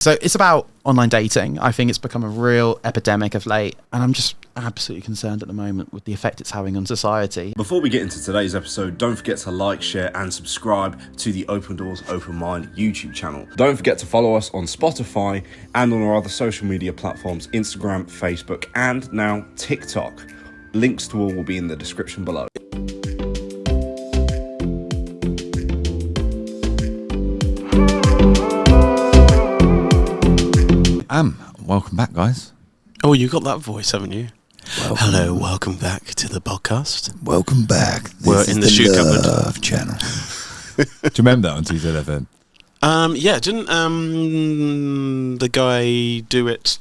So it's about online dating. I think it's become a real epidemic of late, and I'm just absolutely concerned at the moment with the effect it's having on society. Before we get into today's episode, don't forget to like, share and subscribe to the Open Doors Open Mind YouTube channel. Don't forget to follow us on Spotify and on our other social media platforms, Instagram, Facebook and now TikTok. Links to all will be in the description below. Welcome back, guys. Oh, you got that voice, haven't you? Hello, welcome back to the podcast. Welcome back. We're in the shoe cupboard channel. Do you remember that on TZFM? Yeah, didn't the guy do it?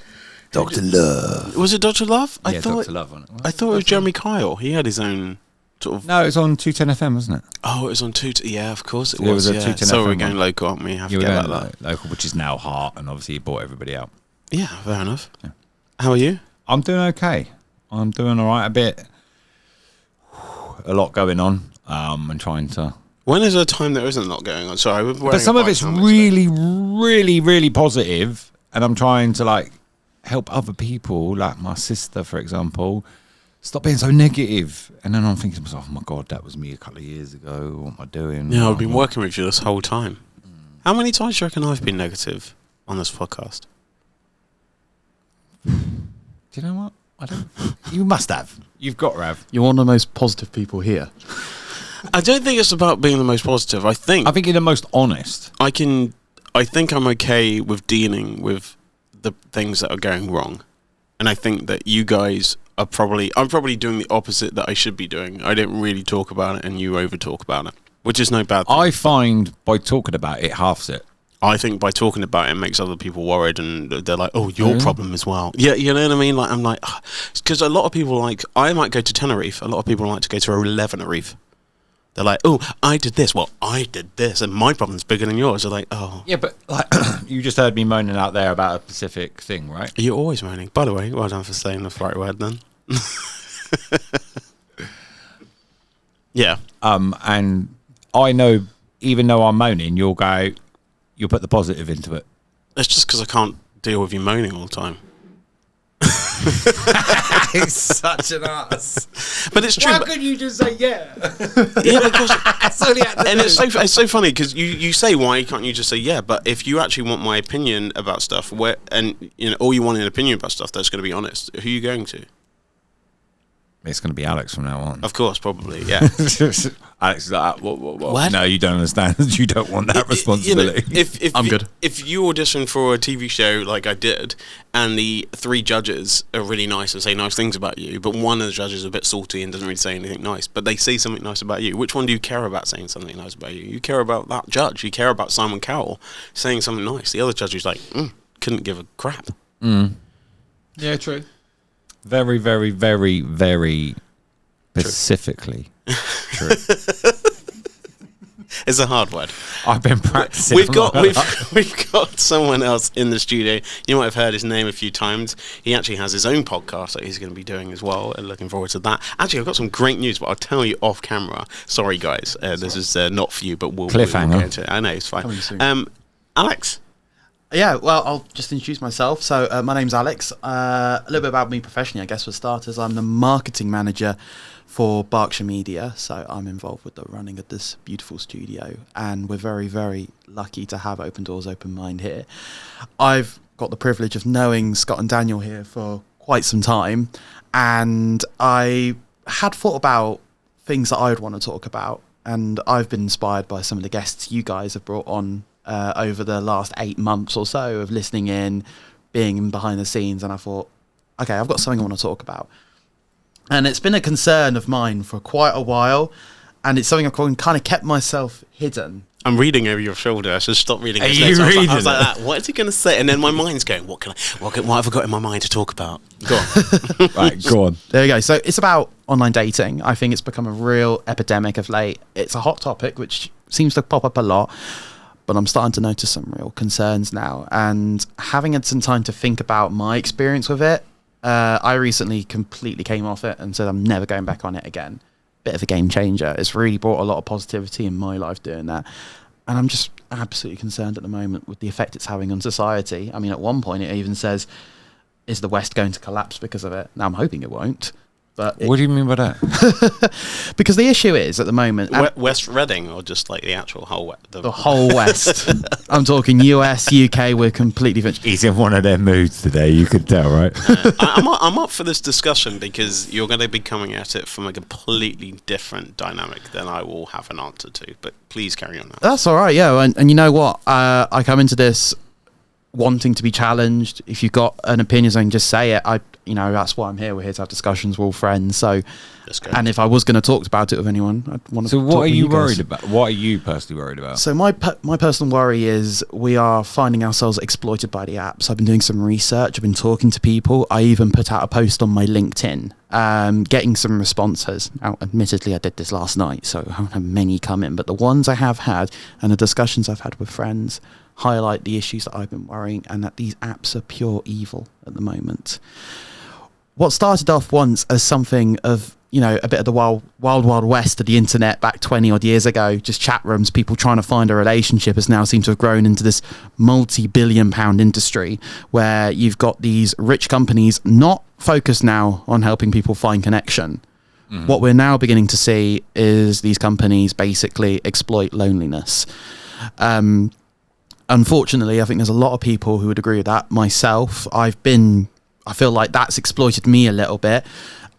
Dr. Love. Was it Dr. Love? Yeah, Dr. Love on it. I thought it was Jeremy Kyle. He had his own sort of. No, it was on 210FM, wasn't it? Oh, it was on Yeah, of course it There was. was a Yeah. 210 So we're FM going one. local, aren't we? Have You to were get going like that. local, which is now Heart, and obviously he bought everybody out. Yeah, fair enough. Yeah. How are you? I'm doing okay. I'm doing all right. A lot going on. And trying to. When is there a time there isn't a lot going on? Sorry, But some of it's really positive, and I'm trying to help other people, like my sister, for example, stop being so negative. And then I'm thinking to myself, oh my God, that was me a couple of years ago. What am I doing? Yeah, I've been working with you this whole time. How many times do you reckon I've been negative on this podcast? Do you know what? I don't. You must have. You've got to have. You're one of the most positive people here. I don't think it's about being the most positive. I think you're the most honest. I think I'm okay with dealing with the things that are going wrong. And I think that you guys I'm probably doing the opposite that I should be doing. I don't really talk about it and you over talk about it, which is no bad thing. I find by talking about it halves it. I think by talking about it makes other people worried and they're like, oh, your problem as well. Yeah, you know what I mean? Like, I'm like, because a lot of people I might go to Tenerife. A lot of people like to go to 11 Tenerife. They're like, oh, I did this. Well, I did this, and my problem's bigger than yours. They're like, oh. Yeah, but you just heard me moaning out there about a specific thing, right? You're always moaning. By the way, well done for saying the right word then. Yeah. And I know, even though I'm moaning, you'll put the positive into it. It's just because I can't deal with you moaning all the time. He's such an ass. But it's true. Why couldn't you just say yeah? Yeah, because and it's so funny because you say why can't you just say yeah? But if you actually want my opinion about stuff, all you want an opinion about stuff that's going to be honest, who are you going to? It's going to be Alex from now on. Of course, probably, yeah. Alex is like, what? No, you don't understand. You don't want that responsibility. I'm good. If you audition for a TV show like I did, and the 3 judges are really nice and say nice things about you, but one of the judges is a bit salty and doesn't really say anything nice, but they say something nice about you, which one do you care about saying something nice about you? You care about that judge. You care about Simon Cowell saying something nice. The other judge is like, couldn't give a crap. Yeah, true. Very, very, very, very specifically true. It's a hard word. I've been practicing. We've got someone else in the studio. You might have heard his name a few times. He actually has his own podcast that he's going to be doing as well, and looking forward to that. Actually, I've got some great news, but I'll tell you off camera. Sorry, guys, this is not for you, but we'll cliffhanger. We'll get into it. I know it's fine. Alex. Yeah, well, I'll just introduce myself. So my name's Alex. A little bit about me professionally, I guess, for starters. I'm the marketing manager for Berkshire Media. So I'm involved with the running of this beautiful studio. And we're very, very lucky to have Open Doors, Open Mind here. I've got the privilege of knowing Scott and Daniel here for quite some time. And I had thought about things that I would want to talk about. And I've been inspired by some of the guests you guys have brought on over the last 8 months or so of listening in, being behind the scenes, and I thought, okay, I've got something I want to talk about. And it's been a concern of mine for quite a while, and it's something I've kind of kept myself hidden. I'm reading over your shoulder. I should stop reading. Are you reading? I was like that. What is he going to say? And then my mind's going, what have I got in my mind to talk about? Go on. Right, go on. There you go. So it's about online dating. I think it's become a real epidemic of late. It's a hot topic, which seems to pop up a lot. But I'm starting to notice some real concerns now. And having had some time to think about my experience with it, I recently completely came off it and said I'm never going back on it again. Bit of a game changer. It's really brought a lot of positivity in my life doing that. And I'm just absolutely concerned at the moment with the effect it's having on society. I mean, at one point it even says, is the West going to collapse because of it? Now, I'm hoping it won't. But What do you mean by that? because the issue is, at the moment... West Reading, or just like the actual whole... the whole West. I'm talking US, UK, we're completely different. He's in one of their moods today, you could tell, right? I'm up for this discussion because you're going to be coming at it from a completely different dynamic than I will have an answer to. But please carry on now. That's all right, yeah. And you know what? I come into this wanting to be challenged. If you've got an opinion, then just say it. That's why I'm here. We're here to have discussions. We're all friends. So, and if I was going to talk about it with anyone, I'd want to. So, what talk are with you guys. worried about? What are you personally worried about? So, my personal worry is we are finding ourselves exploited by the apps. I've been doing some research. I've been talking to people. I even put out a post on my LinkedIn, getting some responses. Now, admittedly, I did this last night, so I haven't had many come in. But the ones I have had and the discussions I've had with friends highlight the issues that I've been worrying, and that these apps are pure evil at the moment. What started off once as something of, a bit of the wild west of the internet back 20 odd years ago, just chat rooms, people trying to find a relationship, has now seemed to have grown into this multi-billion-pound industry where you've got these rich companies not focused now on helping people find connection. Mm-hmm. What we're now beginning to see is these companies basically exploit loneliness. Unfortunately, I think there's a lot of people who would agree with that. Myself, I feel like that's exploited me a little bit.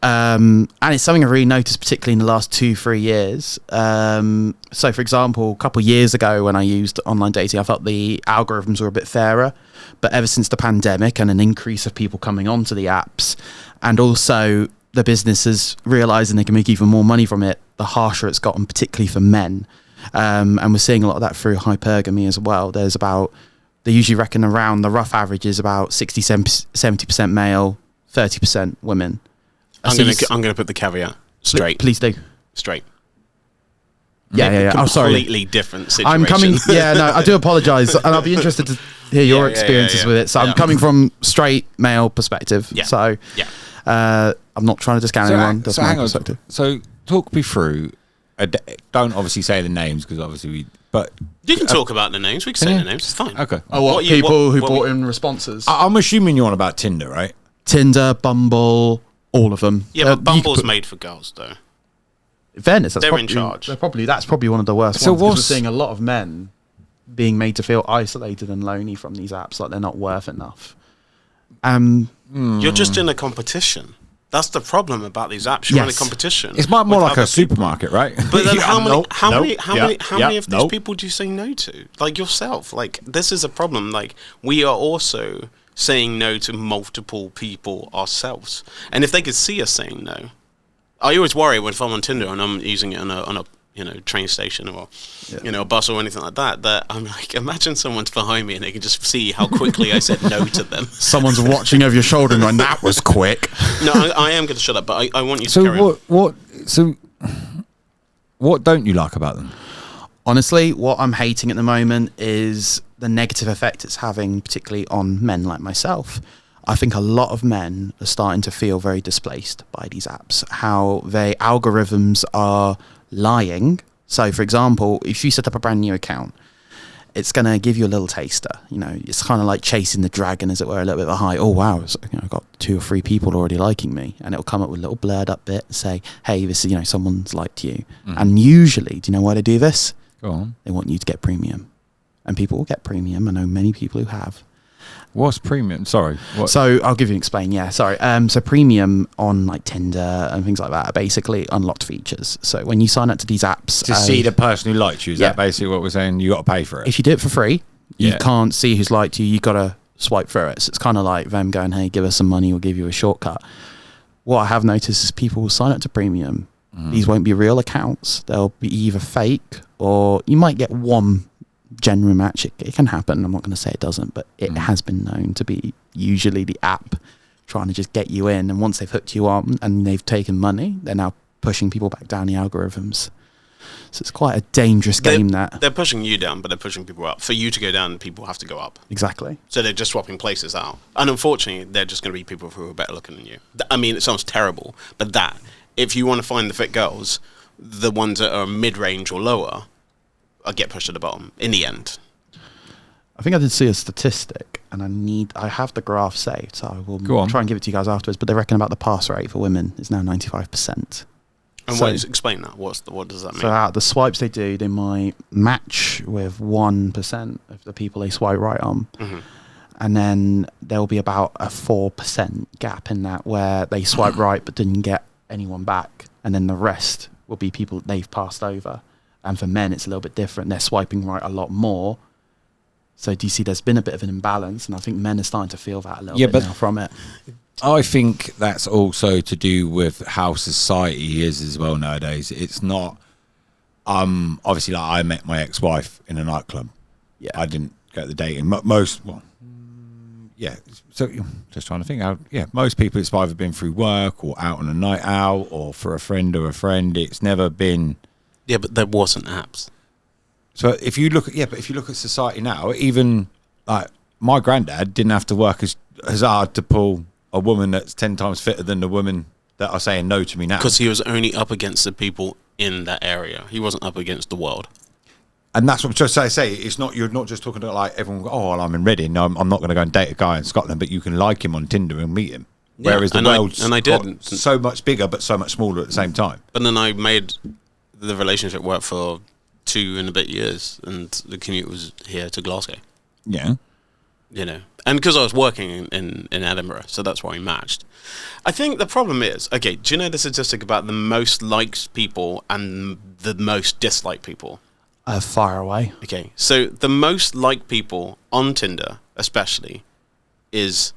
And it's something I've really noticed, particularly in the last 2-3 years. So, for example, a couple of years ago when I used online dating, I felt the algorithms were a bit fairer. But ever since the pandemic and an increase of people coming onto the apps, and also the businesses realising they can make even more money from it, the harsher it's gotten, particularly for men. And we're seeing a lot of that through hypergamy as well. They usually reckon around the rough average is about 70% male, 30% women. I'm going to put the caveat straight. Please do. Straight. Yeah. Oh, sorry. Completely different situation. I'm coming. Yeah, no, I do apologise, and I'll be interested to hear your experiences with it. So I'm coming from straight male perspective. Yeah. So I'm not trying to discount anyone. That's my perspective. So talk me through. Don't obviously say the names because obviously but you can talk about the names. We can say the names. It's fine. Okay. Oh, what people who brought in responses? I'm assuming you're on about Tinder, right? Tinder, Bumble, all of them. Yeah, but Bumble's made for girls, though. In fairness, they're in charge. That's probably one of the worst ones. Because we're seeing a lot of men being made to feel isolated and lonely from these apps, like they're not worth enough. You're just in a competition. That's the problem about these apps. You're in a competition. It's more like a supermarket, right? But then how many of these people do you say no to? Like yourself. Like this is a problem. Like we are also saying no to multiple people ourselves. And if they could see us saying no, I always worry when if I'm on Tinder and I'm using it on a train station or a bus or anything like that, that I'm like, imagine someone's behind me and they can just see how quickly I said no to them. Someone's watching over your shoulder and going, that was quick. No, I am going to shut up, but I want you to carry on. So what don't you like about them? Honestly, what I'm hating at the moment is the negative effect it's having, particularly on men like myself. I think a lot of men are starting to feel very displaced by these apps, how their algorithms are lying. So, for example, if you set up a brand new account, it's going to give you a little taster. It's kind of like chasing the dragon, as it were, a little bit of a high. Oh, wow, I've got 2 or 3 people already liking me. And it'll come up with a little blurred up bit and say, hey, this is, someone's liked you. And usually, do you know why they do this? Go on. They want you to get premium. And people will get premium. I know many people who have. What's premium? Sorry. What? So I'll give you an explain. Yeah, sorry. So premium on like Tinder and things like that are basically unlocked features. So when you sign up to these apps, to see the person who liked you, is that basically what we're saying? You got to pay for it. If you do it for free, you can't see who's liked you. You got to swipe through it. So it's kind of like them going, "Hey, give us some money. We'll give you a shortcut." What I have noticed is people will sign up to premium. These won't be real accounts. They'll be either fake or you might get one genuine match. It can happen. I'm not going to say it doesn't, but it has been known to be usually the app trying to just get you in. And once they've hooked you on and they've taken money, they're now pushing people back down the algorithms. So it's quite a dangerous game. They're pushing you down, but they're pushing people up. For you to go down, people have to go up. Exactly. So they're just swapping places out. And unfortunately, they're just going to be people who are better looking than you. I mean, it sounds terrible, but if you want to find the fit girls, the ones that are mid-range or lower, get pushed to the bottom in the end. I think I did see a statistic, and I have the graph saved, so I will Go on. try and give it to you guys afterwards. But they reckon about the pass rate for women is now 95%. And So- explain that. What does that mean? So out of the swipes they do, they might match with 1% of the people they swipe right on. Mhm. And then there will be about a 4% gap in that where they swipe right but didn't get anyone back. And then the rest will be people they've passed over. And for men, it's a little bit different. They're swiping right a lot more. So do you see there's been a bit of an imbalance? And I think men are starting to feel that a little bit now from it. I think that's also to do with how society is as well nowadays. It's not obviously, like, I met my ex-wife in a nightclub. Yeah. I didn't go to the dating. Yeah. So just trying to think out. Yeah, most people, it's either been through work or out on a night out or for a friend or a friend. It's never been. Yeah, but there wasn't apps. So if you look at society now, even like my granddad didn't have to work as hard to pull a woman that's 10 times fitter than the woman that are saying no to me now. Because he was only up against the people in that area. He wasn't up against the world. And that's what I'm trying to say. It's not, you're not just talking about like everyone. Oh, well, I'm in Reading. No, I'm not going to go and date a guy in Scotland, but you can like him on Tinder and meet him. Yeah, Whereas the and I world's did. so much bigger, but so much smaller at the same time. But then I made the relationship work for 2 and a bit years, and the commute was here to Glasgow. Yeah. You know, and because I was working in Edinburgh, so that's why we matched. I think the problem is, okay, do you know the statistic about the most liked people and the most disliked people? Fire away. Okay, so the most liked people on Tinder, especially, is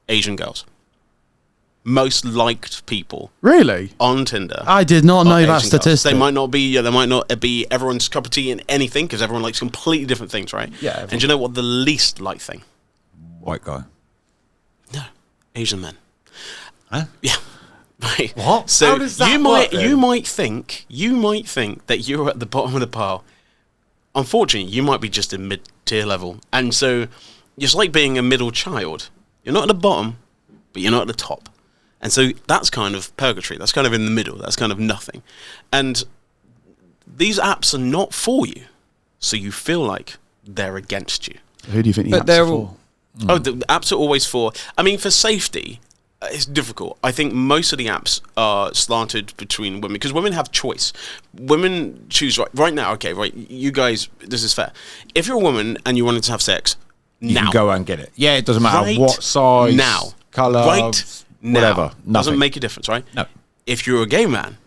Asian girls. Most liked people Really? on Tinder. I did not know are that Asian girls. statistic. They might not be everyone's cup of tea in anything, because everyone likes completely different things, right? Yeah, And do you know what the least liked thing? White guy. No, Asian men. Huh? Yeah. Right. What? So How does that you work, might then? you might think that you're at the bottom of the pile. Unfortunately, you might be just in mid-tier level, and so it's like being a middle child. You're not at the bottom, but you're not at the top, and so that's kind of purgatory. That's kind of in the middle. That's kind of nothing, and these apps are not for you, so you feel like they're against you. Who do you think the But apps they're are all- for? Oh, the apps are always for. I mean, for safety, it's difficult. I think most of the apps are slanted between women because women have choice. Women choose right now. Okay, right. You guys, this is fair. If you're a woman and you wanted to have sex, You now can go and get it. Yeah, it doesn't matter Right what size, now, colour, right now, whatever. doesn't Nothing. make a difference, right? No. If you're a gay man,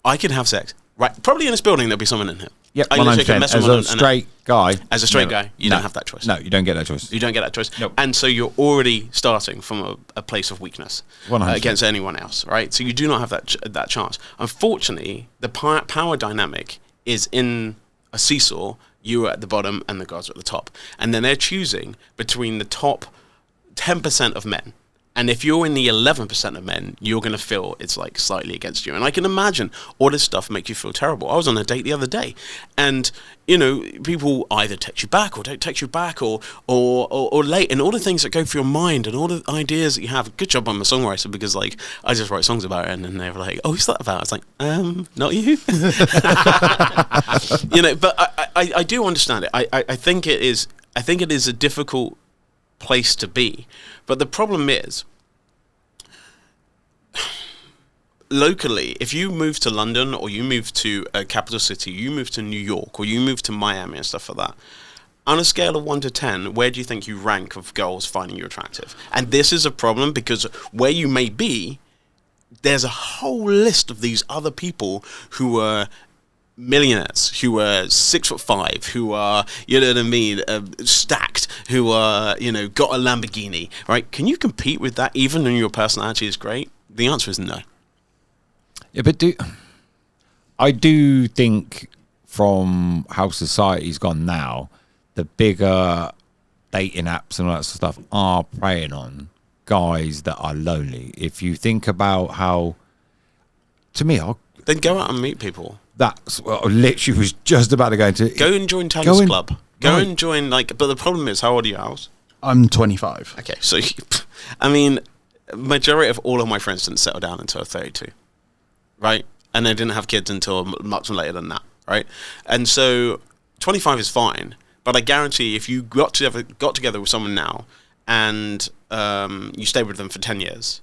I can have sex. Right, probably in this building there'll be someone in here. Yep, I literally can 100%. mess As with a one straight guy. As a straight never. guy, you No. don't have that choice. No, you don't get that choice. You don't get that choice. Nope. And so you're already starting from a place of weakness 100%. against anyone else, right? So you do not have that chance. Unfortunately, the power dynamic is in a seesaw. You are at the bottom and the guys are at the top. And then they're choosing between the top 10% of men. And if you're in the 11% of men, you're going to feel it's like slightly against you. And I can imagine all this stuff make you feel terrible. I was on a date the other day, and you know, people either text you back or don't text you back, or late, and all the things that go through your mind and all the ideas that you have. Good job, I'm a songwriter, because like I just write songs about it, and then they were like, "Oh, who's that about?" It's like, not you. You know, but I do understand it. I think it is. I think it is a difficult place to be, but the problem is, locally, if you move to London or you move to a capital city, you move to New York or you move to Miami and stuff like that, on a scale of 1 to 10, where do you think you rank of girls finding you attractive? And this is a problem because where you may be, there's a whole list of these other people who are millionaires, who are 6'5", who are, you know what I mean, stacked, who are, you know, got a Lamborghini, right? Can you compete with that even when your personality is great? The answer is no. Yeah, but I do think from how society's gone now, the bigger dating apps and all that sort of stuff are preying on guys that are lonely. If you think about how, to me, Then go out and meet people. that's well, I literally was just about to go into. Go and join Taylor's in- Club. Go right. and join, like, but the problem is, how old are you, Owls? I'm 25. Okay, so, I mean, majority of all of my friends didn't settle down until 32, right? And they didn't have kids until much later than that. right? And so 25 is fine, but I guarantee if you got together with someone now and you stayed with them for 10 years,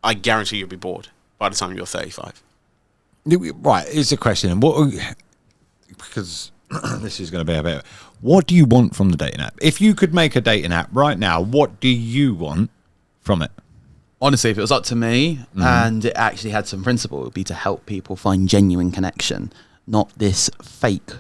I guarantee you'll be bored by the time you're 35. Right, here's a question. Because this is going to be a bit... What do you want from the dating app? If you could make a dating app right now, what do you want from it? Honestly, if it was up to me and it actually had some principle, it would be to help people find genuine connection, not this fake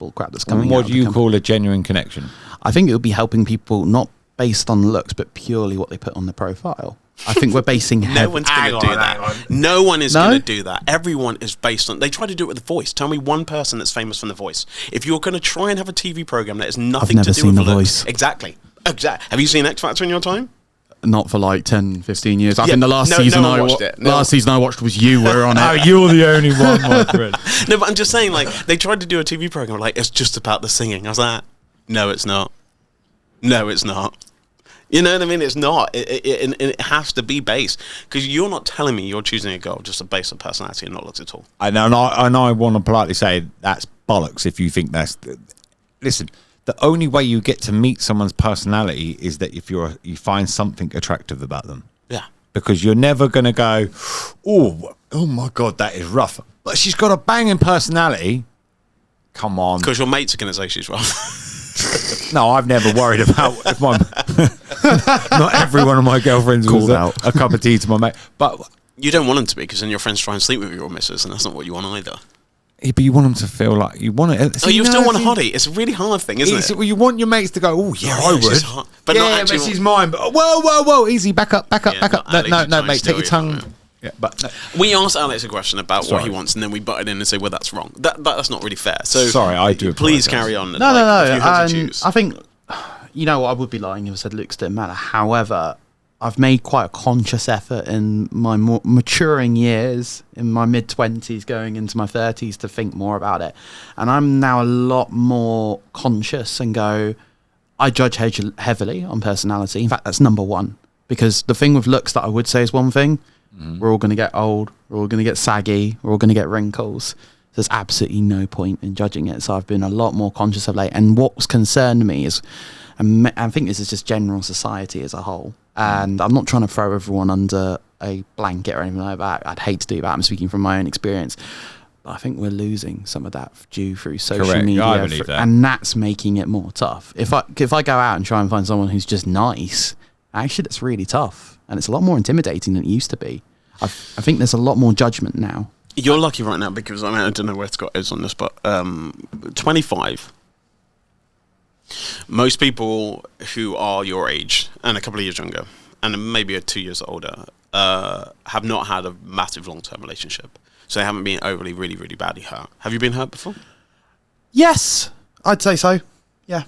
bullcrap that's coming out. What do you call a genuine connection? I think it would be helping people not based on looks, but purely what they put on the profile. I think we're basing... No one's going to do that. No one is going to do that. Everyone is based on... They try to do it with The Voice. Tell me one person that's famous from The Voice. If you're going to try and have a TV program that has nothing to do with The looks... Voice. Exactly. Have you seen X Factor in your time? Not for like 10, 15 years. I Yeah, think the last no season one watched it. No. last season I watched was you were on it. Oh, you're the only one, my friend. No, but I'm just saying, like, they tried to do a TV program like, it's just about the singing. I was like, no, it's not. No, it's not. You know what I mean? It's not. It has to be based. Because you're not telling me you're choosing a girl just based on personality and not looks at all. And I want to politely say that's bollocks if you think that's... Listen, the only way you get to meet someone's personality is that if you find something attractive about them. Yeah. Because you're never going to go, oh my God, that is rough. But she's got a banging personality. Come on. Because your mates are going to say she's rough. No, I've never worried about if my... Not every one of my girlfriends was a cup of tea to my mate. But you don't want them to be, because then your friends try and sleep with your missus, and that's not what you want either. yeah, but you want them to feel like you want it. Oh, you still want a hottie. It's a really hard thing, isn't it? Well, you want your mates to go, oh, yeah, I she's would. hot. But yeah, not actually... but she's mine. But, whoa, easy, back up. Yeah, No, mate, take your tongue. No. Yeah, but no. We asked Alex a question about what he Sorry. wants, and then we butted in and say, well, that's wrong. That's not really fair. So Sorry, I do Please apologise. carry on. No. If you had to choose. I think, you know what, I would be lying if I said looks didn't matter. However, I've made quite a conscious effort in my more maturing years, in my mid-20s going into my 30s, to think more about it. And I'm now a lot more conscious and go, I judge heavily on personality. In fact, that's number one. Because the thing with looks that I would say is one thing, we're all going to get old, we're all going to get saggy, we're all going to get wrinkles. There's absolutely no point in judging it. So I've been a lot more conscious of late. And what's concerned me is, and I think this is just general society as a whole, and I'm not trying to throw everyone under a blanket or anything like that. I'd hate to do that. I'm speaking from my own experience. But I think we're losing some of that due through social Correct. media. I believe that. And that's making it more tough. If I go out and try and find someone who's just nice, actually that's really tough. And it's a lot more intimidating than it used to be. I think there's a lot more judgment now. You're lucky right now, because I mean, I don't know where Scott is on this, but 25. Most people who are your age and a couple of years younger, and maybe 2 years older, have not had a massive long-term relationship. So they haven't been overly, really, really badly hurt. Have you been hurt before? Yes, I'd say so. Yeah.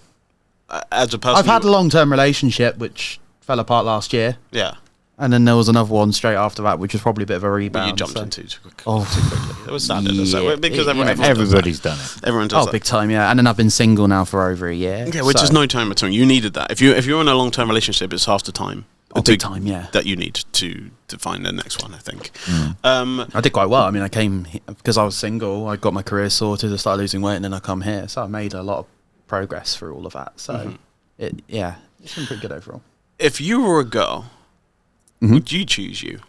As a person, I've had a long-term relationship which fell apart last year. Yeah. And then there was another one straight after that, which was probably a bit of a rebound. But you jumped so. into too quickly. Oh. Too quickly. It was standard, Yeah. because Everybody's done it. Everyone does that. Big time, yeah. And then I've been single now for over a year. Yeah, which so- is no time at all. You needed that. If you're in a long-term relationship, it's half the time. Big time, yeah. That you need to find the next one, I think. I did quite well. I mean, I came because I was single. I got my career sorted. I started losing weight, and then I come here. So I made a lot of progress through all of that. So it's been pretty good overall. If you were a girl, would you choose you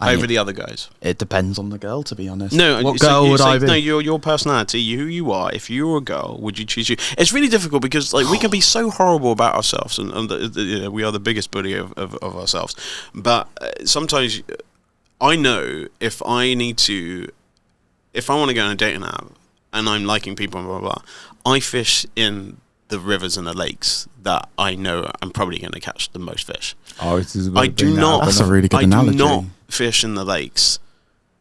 over the other guys? It depends on the girl, to be honest. No, what girl would I be? No, your personality, who you are. If you were a girl, would you choose you? It's really difficult because we can be so horrible about ourselves, and we are the biggest bully of ourselves. But sometimes I know if I want to go on a dating app and I'm liking people and blah blah blah, I fish in the rivers and the lakes that I know I'm probably going to catch the most fish. Oh, this is I do not. That's a really good analogy. I do not fish in the lakes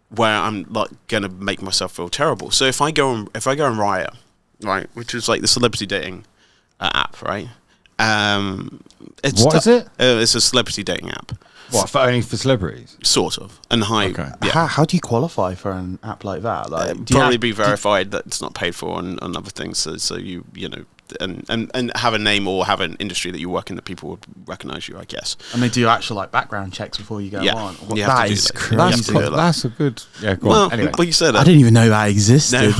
where I'm like going to make myself feel terrible. So if I go on Raya, right, which is like the celebrity dating app, right? It's What is it? It's a celebrity dating app. What, only for celebrities? Sort of. And Okay. Yeah. How do you qualify for an app like that? Like, do you Probably have- be verified that it's not paid for and other things. So you know, and have a name or have an industry that you work in that people would recognise you, I guess. And they do actual like background checks before you go Yeah. on. You have to That do is that. crazy. You have to do that. That's a good. Yeah, go Well, on. Anyway. you said I that. didn't even know that existed.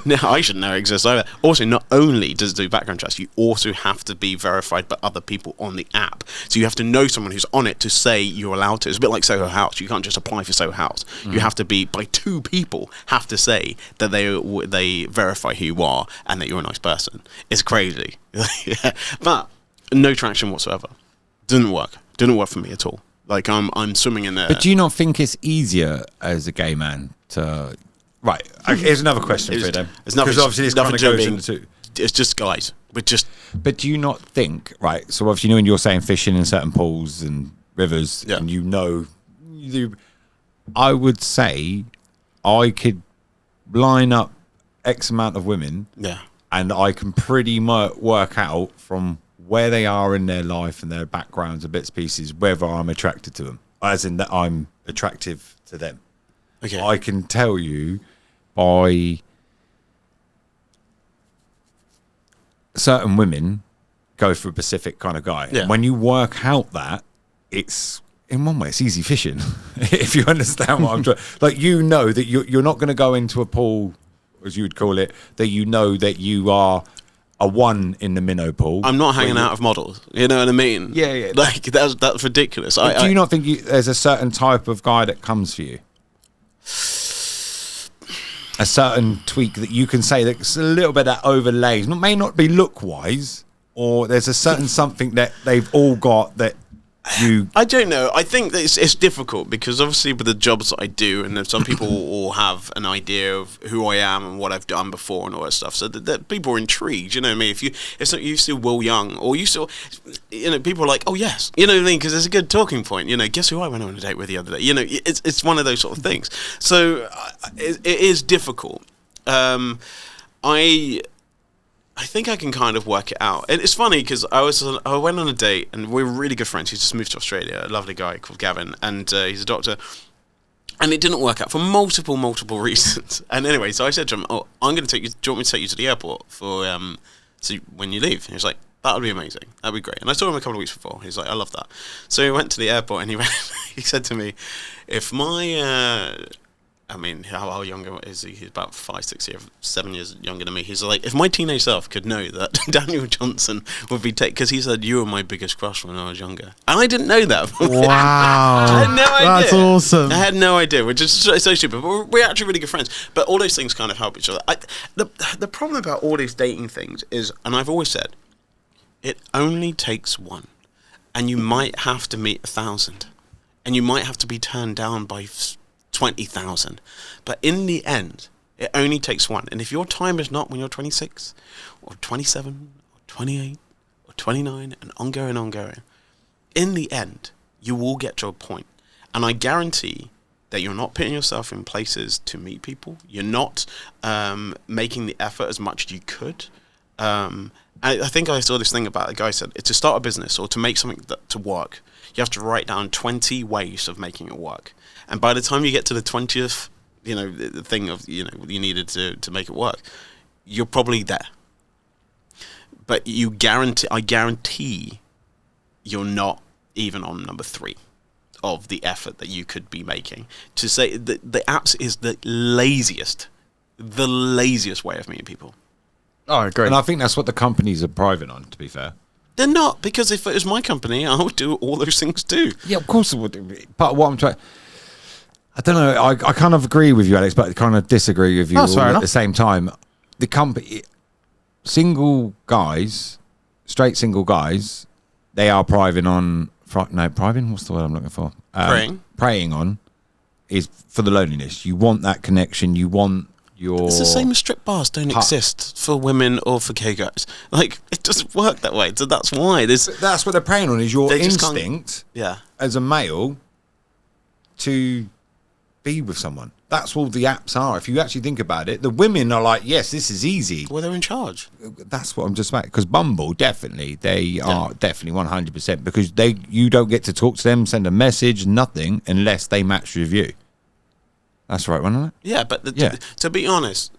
No, I shouldn't know it exists either. Also, not only does it do background checks, you also have to be verified by other people on the app. So you have to know someone who's on it to say you're allowed to. It's a bit like Soho House. You can't just apply for Soho House. You have to be, by 2 people, have to say that they verify who you are and that you're a nice person. It's crazy. Yeah. But no traction whatsoever. Didn't work for me at all. Like I'm swimming in there. But do you not think it's easier as a gay man to? Right. Here's another question for you then. It's nothing. Because obviously this nothing kind of to goes being- into. It's just guys. We're just. But do you not think, right? So obviously, you know, when you're saying fishing in certain pools and rivers, Yeah. and I would say I could line up X amount of women, Yeah. and I can pretty much work out from where they are in their life and their backgrounds and bits and pieces whether I'm attracted to them, as in that I'm attractive to them. Okay. I can tell you by certain women go for a specific kind of guy. Yeah. When you work out that, it's in one way it's easy fishing, if you understand what I'm trying. Like, you know that you're not going to go into a pool, as you would call it, that you know that you are a one in the minnow pool. I'm not hanging out of models. You know what I mean? Yeah, yeah. Like that's ridiculous. Do you not think there's a certain type of guy that comes for you? A certain tweak that you can say that's a little bit that overlays, may not be look wise, or there's a certain something that they've all got that you. I don't know. I think that it's difficult because obviously with the jobs that I do, and then some people will have an idea of who I am and what I've done before and all that stuff. So that people are intrigued. You know what I mean? If you still Will Young, or you still, you know, people are like, oh yes, you know what I mean? Because it's a good talking point. You know, guess who I went on a date with the other day? You know, it's one of those sort of things. So it is difficult. I think I can kind of work it out. And it's funny because I went on a date and we were really good friends. He's just moved to Australia, a lovely guy called Gavin, and he's a doctor. And it didn't work out for multiple reasons. And anyway, so I said to him, "Oh, I'm going to take you. Do you want me to take you to the airport for so when you leave?" And he was like, "That would be amazing. That'd be great." And I saw him a couple of weeks before. He's like, "I love that." So he went to the airport and he said to me, "If my I mean, how younger is he? He's about 5, 6 years, 7 years younger than me." He's like, if my teenage self could know that Daniel Johnson would be because he said, "You were my biggest crush when I was younger," and I didn't know that. Wow. I had no idea. That's awesome. I had no idea, which is so stupid. But we're actually really good friends. But all those things kind of help each other. The problem about all these dating things is, and I've always said, it only takes one, and you might have to meet 1,000, and you might have to be turned down by 20,000, but in the end it only takes one. And if your time is not when you're 26 or 27 or 28 or 29 and ongoing, in the end you will get to a point, and I guarantee that you're not putting yourself in places to meet people, you're not making the effort as much as you could. I think I saw this thing about a guy said, to start a business or to make something to work, you have to write down 20 ways of making it work. And by the time you get to the 20th, you know, the thing of, you know, you needed to make it work, you're probably there. But I guarantee you're not even on number 3 of the effort that you could be making. To say that the apps is the laziest way of meeting people. Oh, I agree. And I think that's what the companies are private on, to be fair. They're not, because if it was my company, I would do all those things too. Yeah, of course it would. But what I'm trying... I don't know. I kind of agree with you, Alex, but I kind of disagree with you That's fair all at enough. the same time. The company... Single guys, straight single guys, they are priving on... priving? What's the word I'm looking for? Preying. Preying on is for the loneliness. You want that connection. You want your... It's the same as strip bars don't exist for women or for gay guys. Like, it doesn't work that way. So that's why there's... That's what they're preying on, is your They just can't- instinct Yeah. as a male to be with someone. That's all the apps are. If you actually think about it, the women are like, yes, this is easy. Well, they're in charge. That's what I'm just about. Because Bumble, definitely, they are definitely 100%, because you don't get to talk to them, send a message, nothing, unless they match with you. That's right, wasn't it? Yeah, but Yeah. To be honest,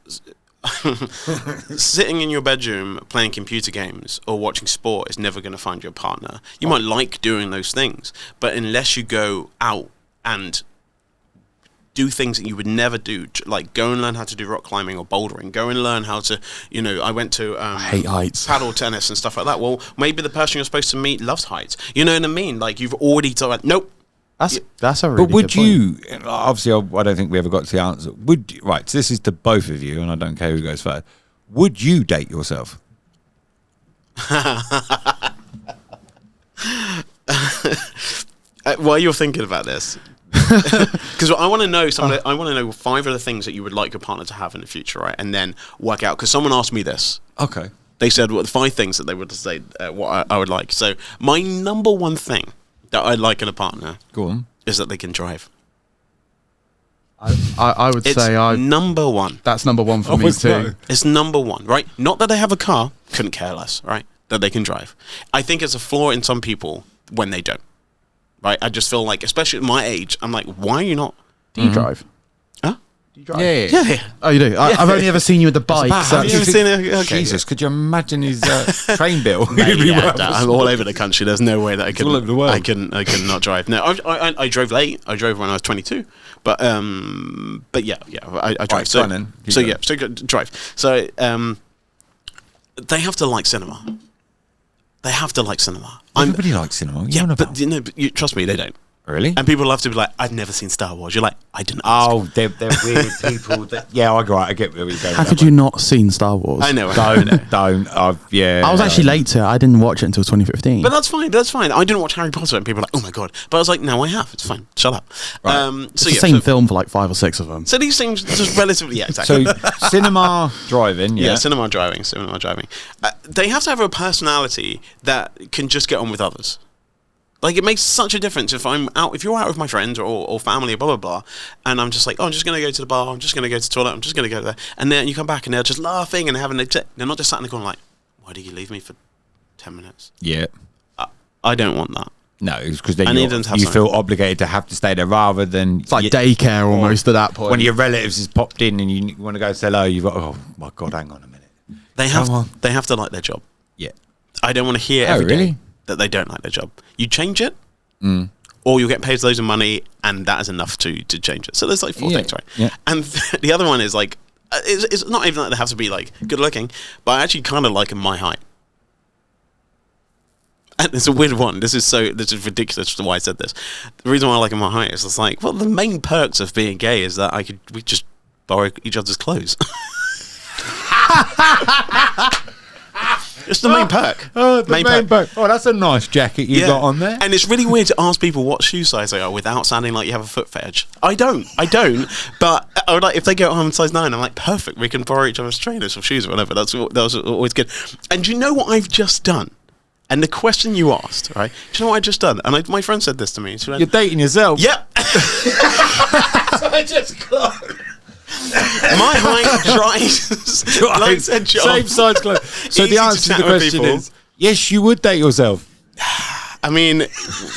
sitting in your bedroom playing computer games or watching sport is never going to find your partner. You might like doing those things, but unless you go out and do things that you would never do, like go and learn how to do rock climbing or bouldering, go and learn how to, I went to I hate heights. paddle tennis and stuff like that. Well, maybe the person you're supposed to meet loves heights. You know what I mean? Like, you've already told, nope. That's a really But would good point. you, obviously, I don't think we ever got to the answer. Right, so this is to both of you, and I don't care who goes first. Would you date yourself? While you're thinking about this, because I want to know I want to know 5 of the things that you would like your partner to have in the future, right? And then work out. Because someone asked me this. Okay. They said what the 5 things that they would say what I would like. So my number one thing that I'd like in a partner Go on. is that they can drive. I would It's say number one. that's number one for me Always too. no. It's number one, right? Not that they have a car, couldn't care less, right? That they can drive. I think it's a flaw in some people when they don't, right? I just feel like, especially at my age, I'm like, why are you not? Do you drive? Huh? Do you drive? Yeah. Oh, you do? I've only ever seen you with the bike. bad. So Have you ever seen it? Okay. Jesus, could you imagine his train bill? Mate, He'd be yeah, well- I'm all over the country. There's no way that I could. all over the world. I can not drive. No, I drove late. I drove when I was 22. But yeah, I drive. Right, so go on then. Keep so going. yeah, so drive. So they have to like cinema. They have to like cinema. Everybody likes cinema. Yeah, but trust me, they don't. Really? And people love to be like, I've never seen Star Wars. You're like, I didn't. Ask. Oh, they're weird people. I get where you're going. How could you not seen Star Wars? I know. Don't. I was actually late to it. I didn't watch it until 2015. But that's fine. That's fine. I didn't watch Harry Potter, and people are like, "Oh my god!" But I was like, "No, I have. It's fine. Shut up." Right. it's the same film for like 5 or 6 of them. So these things just relatively, yeah, exactly. So cinema driving, yeah. Yeah, cinema driving. They have to have a personality that can just get on with others. Like, it makes such a difference if you're out with my friends or family, blah, blah, blah, and I'm just like, oh, I'm just going to go to the bar, I'm just going to go to the toilet, I'm just going to go there. And then you come back and they're just laughing and having they're not just sat in the corner like, why did you leave me for 10 minutes? Yeah. I don't want that. No, it's because then I need them to have you something. feel obligated to have to stay there rather than It's like daycare almost at that point. when your relatives has popped in and you want to go say hello. You've got, oh my god, hang on a minute. They Come on. have to like their job. Yeah. I don't want to hear Oh, every day really? that they don't like their job. You change it, or you'll get paid loads of money, and that is enough to change it. So there's like 4 Yeah, things, right? yeah. And the other one is like, it's not even that they have to be like good looking, but I actually kind of like them my height. And it's a weird one. This is ridiculous why I said this. The reason why I like them my height is it's like, well, the main perks of being gay is that we just borrow each other's clothes. It's the main perk. Oh, the main perk. Oh, that's a nice jacket you got on there. And it's really weird to ask people what shoe size they are without sounding like you have a foot fetish. I don't. But I would like, if they go, I'm size 9, I'm like, perfect. We can borrow each other's trainers or shoes or whatever. That was always good. And do you know what I've just done? And the question you asked, right? Do you know what I just done? And my friend said this to me. She went, You're dating yourself. yep. I just closed. My height drives. Like said John. Same size clothes. So Easy the to answer to chat the with question people. is yes, you would date yourself. I mean,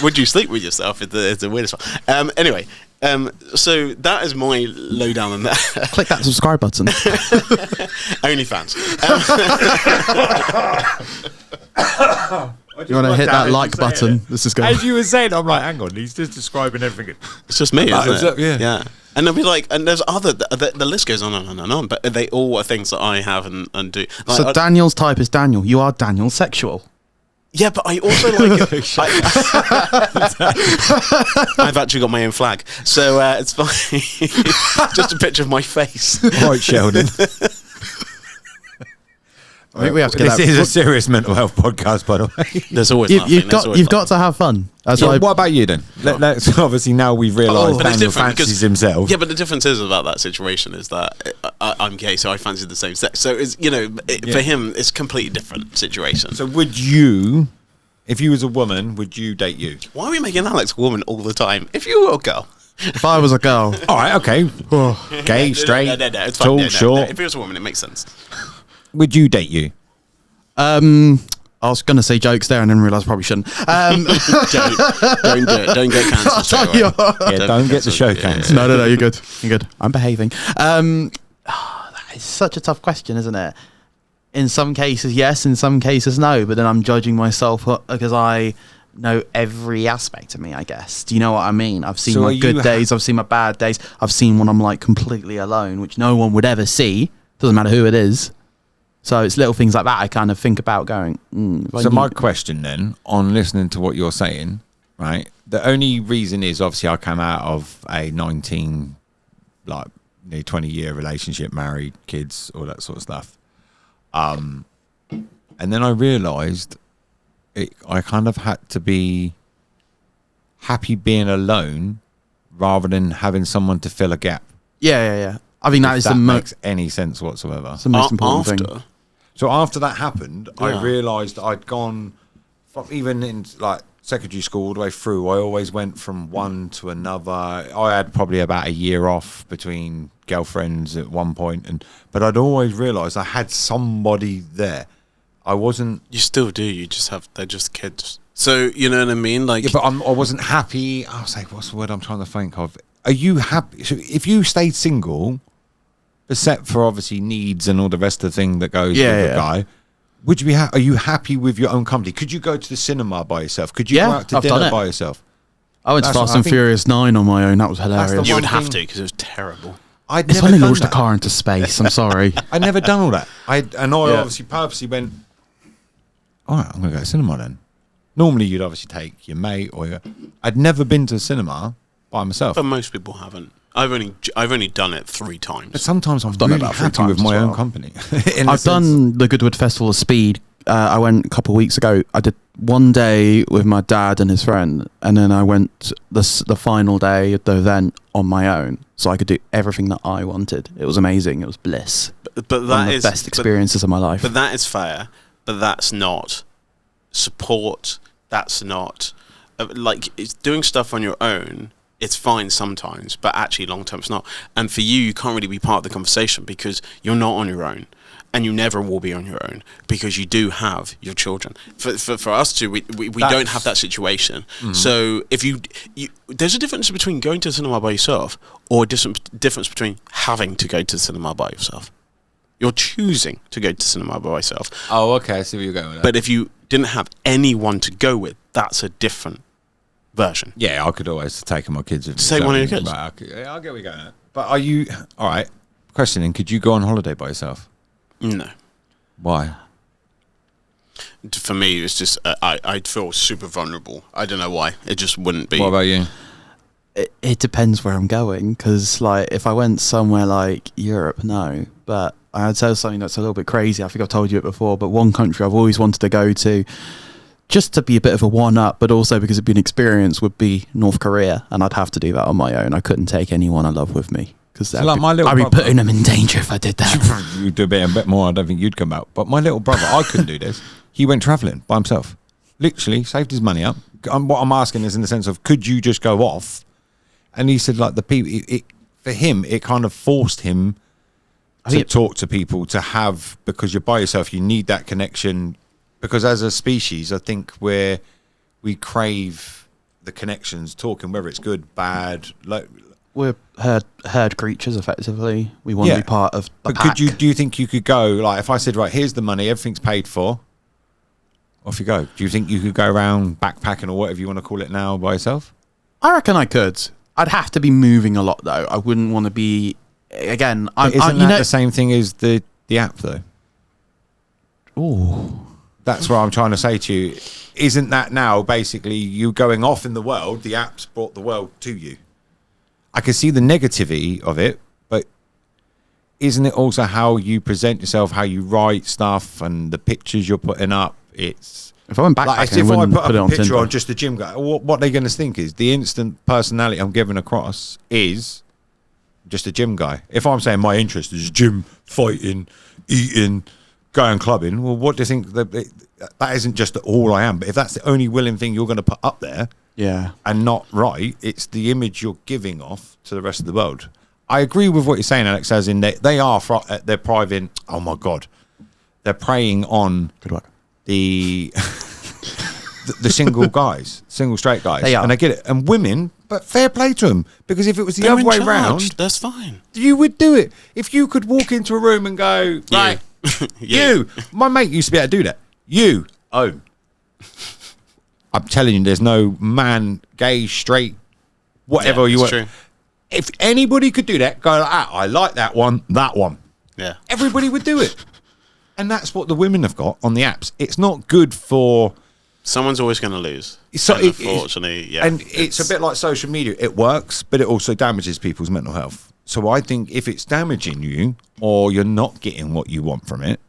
would you sleep with yourself? It's the weirdest one. Anyway, so that is my lowdown on that. Click that subscribe button. OnlyFans. You want to hit that like button? This is going. As you were saying, I'm like, hang on, he's just describing everything. It's just me, Like, isn't it? yeah. Yeah. And they'll be like, and there's other, the list goes on and on and on, but they all are things that I have and do. Like, So Daniel's type is Daniel. You are Daniel sexual. yeah, but I also like it. I've actually got my own flag, so it's fine. Just a picture of my face. Right, Sheldon. I think we have to get This that. is a serious mental health podcast, by the way. There's always You, laughing, you've there's got always you've got laughing. to have fun. That's So why. what about you then? Let's obviously now we've realised But it's Daniel different fancies because himself. Yeah, but the difference is about that situation is that I'm gay, so I fancy the same sex. So it's for him, it's a completely different situation. So would you, if you was a woman, would you date you? Why are we making Alex a woman all the time? If you were a girl, If I was a girl, All right, okay. Gay, straight, no, it's fine. tall, No. short. If it was a woman, it makes sense. Would you date you? I was gonna say jokes there and then realised I probably shouldn't. Don't do it. Don't get cancelled. straight away. Yeah, don't get the show yeah. cancelled. No, you're good. You're good. I'm behaving. That it's such a tough question, isn't it? In some cases, yes. In some cases, no. But then I'm judging myself because I know every aspect of me, I guess. Do you know what I mean? I've seen my good days. I've seen my bad days. I've seen when I'm like completely alone, which no one would ever see. Doesn't matter who it is. So it's little things like that I kind of think about going. So my question then, on listening to what you're saying, right? The only reason is obviously I came out of a 20-year relationship, married, kids, all that sort of stuff. And then I realised I kind of had to be happy being alone rather than having someone to fill a gap. Yeah. I think that makes any sense whatsoever. It's the most important thing. So after that happened, I realised I'd gone from even in like secondary school all the way through. I always went from one to another. I had probably about a year off between girlfriends at one point, but I'd always realised I had somebody there. I wasn't. You still do. They're just kids. So you know what I mean? Like, yeah, but I wasn't happy. I was like, what's the word I'm trying to think of? Are you happy? So if you stayed single, except for obviously needs and all the rest of the thing that goes with a guy, would you be? Are you happy with your own company? Could you go to the cinema by yourself? Could you go out to dinner by yourself? I went to Fast and Furious 9 on my own. That was hilarious. You would have to because it was terrible. It's only launched a car into space. I'm sorry. I'd never done all that. I obviously purposely went, all right, I'm going to go to the cinema then. Normally you'd obviously take your mate I'd never been to the cinema by myself. But most people haven't. I've only done it 3 times. But sometimes I've done really happy with my own company. I've done the Goodwood Festival of Speed. I went a couple of weeks ago. I did one day with my dad and his friend, and then I went the final day of the event on my own, so I could do everything that I wanted. It was amazing. It was bliss. But that one of the best experiences of my life. But that is fair. But that's not support. That's not it's doing stuff on your own. It's fine sometimes, but actually long term it's not. And for you can't really be part of the conversation because you're not on your own. And you never will be on your own because you do have your children. For us two, we don't have that situation. Mm-hmm. So if you there's a difference between going to the cinema by yourself or a difference between having to go to the cinema by yourself. You're choosing to go to the cinema by yourself. Oh, okay, I see where you're going with that. But if you didn't have anyone to go with, that's a different version. Yeah, I could always take my kids with me. Take one of your kids. Right, I'll get where you're going at. But are you all right? Questioning: could you go on holiday by yourself? No. Why? For me, it's just I'd feel super vulnerable. I don't know why. It just wouldn't be. What about you? It depends where I'm going, because like if I went somewhere like Europe, no. But I'd say something that's a little bit crazy. I think I've told you it before, but one country I've always wanted to go to, just to be a bit of a one-up, but also because it'd be an experience, would be North Korea, and I'd have to do that on my own. I couldn't take anyone I love with me. Because I'd be putting them in danger if I did that. You'd do a bit more. I don't think you'd come out. But my little brother, I couldn't do this. He went travelling by himself. Literally saved his money up. What I'm asking is in the sense of, could you just go off? And he said, like, the people, for him, it kind of forced him to talk to people, to have, because you're by yourself, you need that connection. Because as a species, I think we crave the connections, talking, whether it's good, bad, we're herd creatures, effectively. We want to be part of the pack. Do you think you could go, like, if I said, right, here's the money, everything's paid for, off you go. Do you think you could go around backpacking or whatever you want to call it now by yourself? I reckon I could. I'd have to be moving a lot, though. I wouldn't want to be, again... Isn't that the same thing as the app, though? Oh, that's what I'm trying to say to you. Isn't that now, basically, you going off in the world, the app's brought the world to you? I can see the negativity of it, but isn't it also how you present yourself, how you write stuff, and the pictures you're putting up? It's if I went backpacking, like, if I put up a picture on just a gym guy, what they're going to think is the instant personality I'm giving across is just a gym guy. If I'm saying my interest is gym, fighting, eating, going clubbing, well, what do you think? That isn't just all I am. But if that's the only willing thing you're going to put up there, yeah, and not right, it's the image you're giving off to the rest of the world. I agree with what you're saying, Alex, as in they're private. Oh my God, they're preying on the single guys, single straight guys, and I get it. And women, But fair play to them, because if it was the They're other in way charge. round, That's fine. you would do it. If you could walk into a room and go, right, you, my mate used to be able to do that. You own. I'm telling you, there's no man, gay, straight, whatever you want. True. If anybody could do that, go like, I like that one, that one. Yeah. Everybody would do it. And that's what the women have got on the apps. It's not good for... Someone's always going to lose. So And unfortunately, yeah. And it's a bit like social media. It works, but it also damages people's mental health. So I think if it's damaging you or you're not getting what you want from it,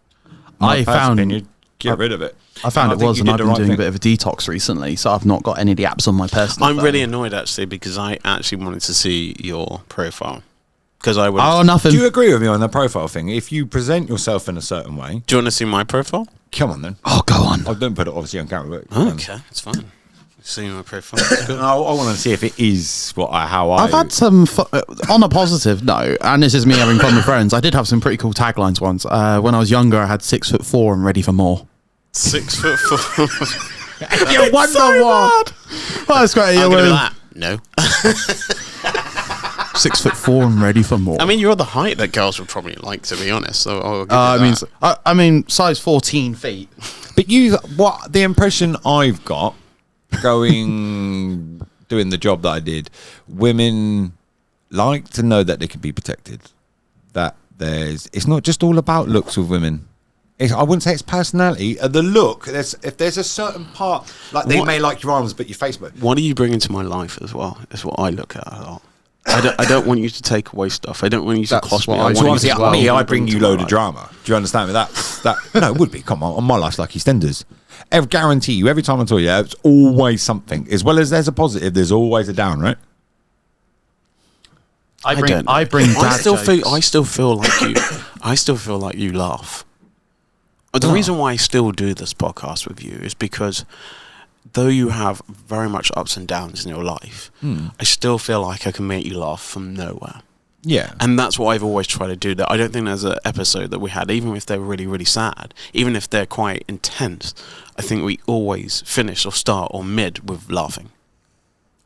my personal opinion, get rid of it. I found And it I think was, you and did I've the been right doing a thing. bit of a detox recently, so I've not got any of the apps on my personal I'm phone. really annoyed actually because I actually wanted to see your profile. Because I would. Oh, nothing. Do you agree with me on the profile thing? If you present yourself in a certain way, Do you want to see my profile? come on then. Oh, go on. I don't put it obviously on camera, but Okay, it's fine. See my profile. That's good. I want to see if it is how I. I've had some, on a positive note, and this is me having fun with friends, I did have some pretty cool taglines once. When I was younger, I had 6'4" and ready for more. 6'4". You wonder what? Oh, that's great. I'm gonna be like, no. 6'4" and ready for more. I mean, you're the height that girls would probably like, to be honest. So I'll give you that. I mean, size 14 feet. But what the impression I've got doing the job that I did, women like to know that they can be protected. That it's not just all about looks with women. I wouldn't say it's personality. The look, if there's a certain part, like they may like your arms, but your face. But What do you bring into my life as well? Is what I look at a lot. I don't want you to take away stuff. I don't want you to That's cost me. what I I want so you obviously, to me, I bring into you my load of life. drama. Do you understand me? That no, it would be. Come on my life's like EastEnders. I guarantee you, every time I tell you, it's always something. As well as there's a positive, there's always a down, right? I don't know. bring dad I still jokes. feel like you. I still feel like you laugh. But the reason why I still do this podcast with you is because, though you have very much ups and downs in your life, I still feel like I can make you laugh from nowhere. Yeah. And that's what I've always tried to do. That I don't think there's an episode that we had, even if they're really, really sad, even if they're quite intense, I think we always finish or start or mid with laughing.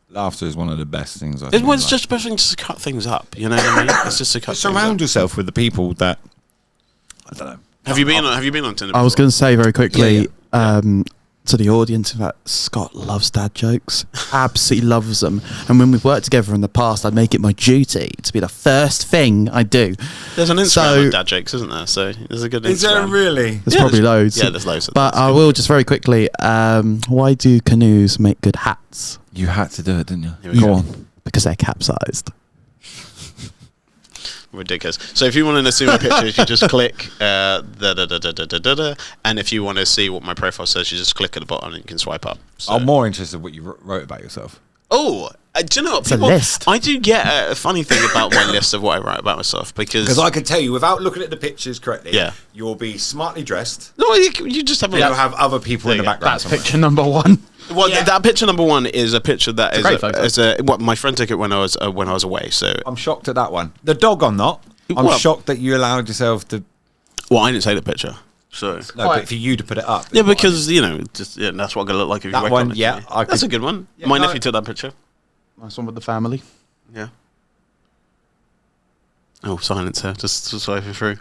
Laughter is one of the best things. It was just especially just to cut things up. You know what I mean? It's just to cut. surround things up. yourself with the people that I don't know. Have you been on Tinder? I was before? going to say very quickly Yeah, to the audience that Scott loves dad jokes, absolutely loves them. And when we've worked together in the past, I'd make it my duty to be the first thing I do. There's an Instagram So- of dad jokes, isn't there? So there's a good Instagram. Is there really? There's probably loads. Yeah, there's loads. But I will just very quickly, why do canoes make good hats? You had to do it, didn't you? Here we Go go. on. Because they're capsized. Ridiculous. So if you want to see my pictures, you just click and if you want to see what my profile says, you just click at the bottom and you can swipe up. So. I'm more interested in what you wrote about yourself. Oh, do you know what? a list. I do get a funny thing about my list of what I write about myself because I can tell you, without looking at the pictures correctly, Yeah. you'll be smartly dressed. no, you just have a You'll look. have other people in the There you go. background. That's somewhere. picture number one. Well, that picture number one is a picture that a great photo. is what my friend took it when I was away. So, I'm shocked at that one. The dog, I'm not. I'm Well- shocked that you allowed yourself to. well, I didn't take the picture. So No, but for you to put it up. yeah, is what I because that's what I'm gonna look like if you That work one, on it. yeah, to me. I That's could- a good one. Yeah, My no, nephew took that picture. Nice one with the family. Yeah. Oh, silence here. Just swiping through.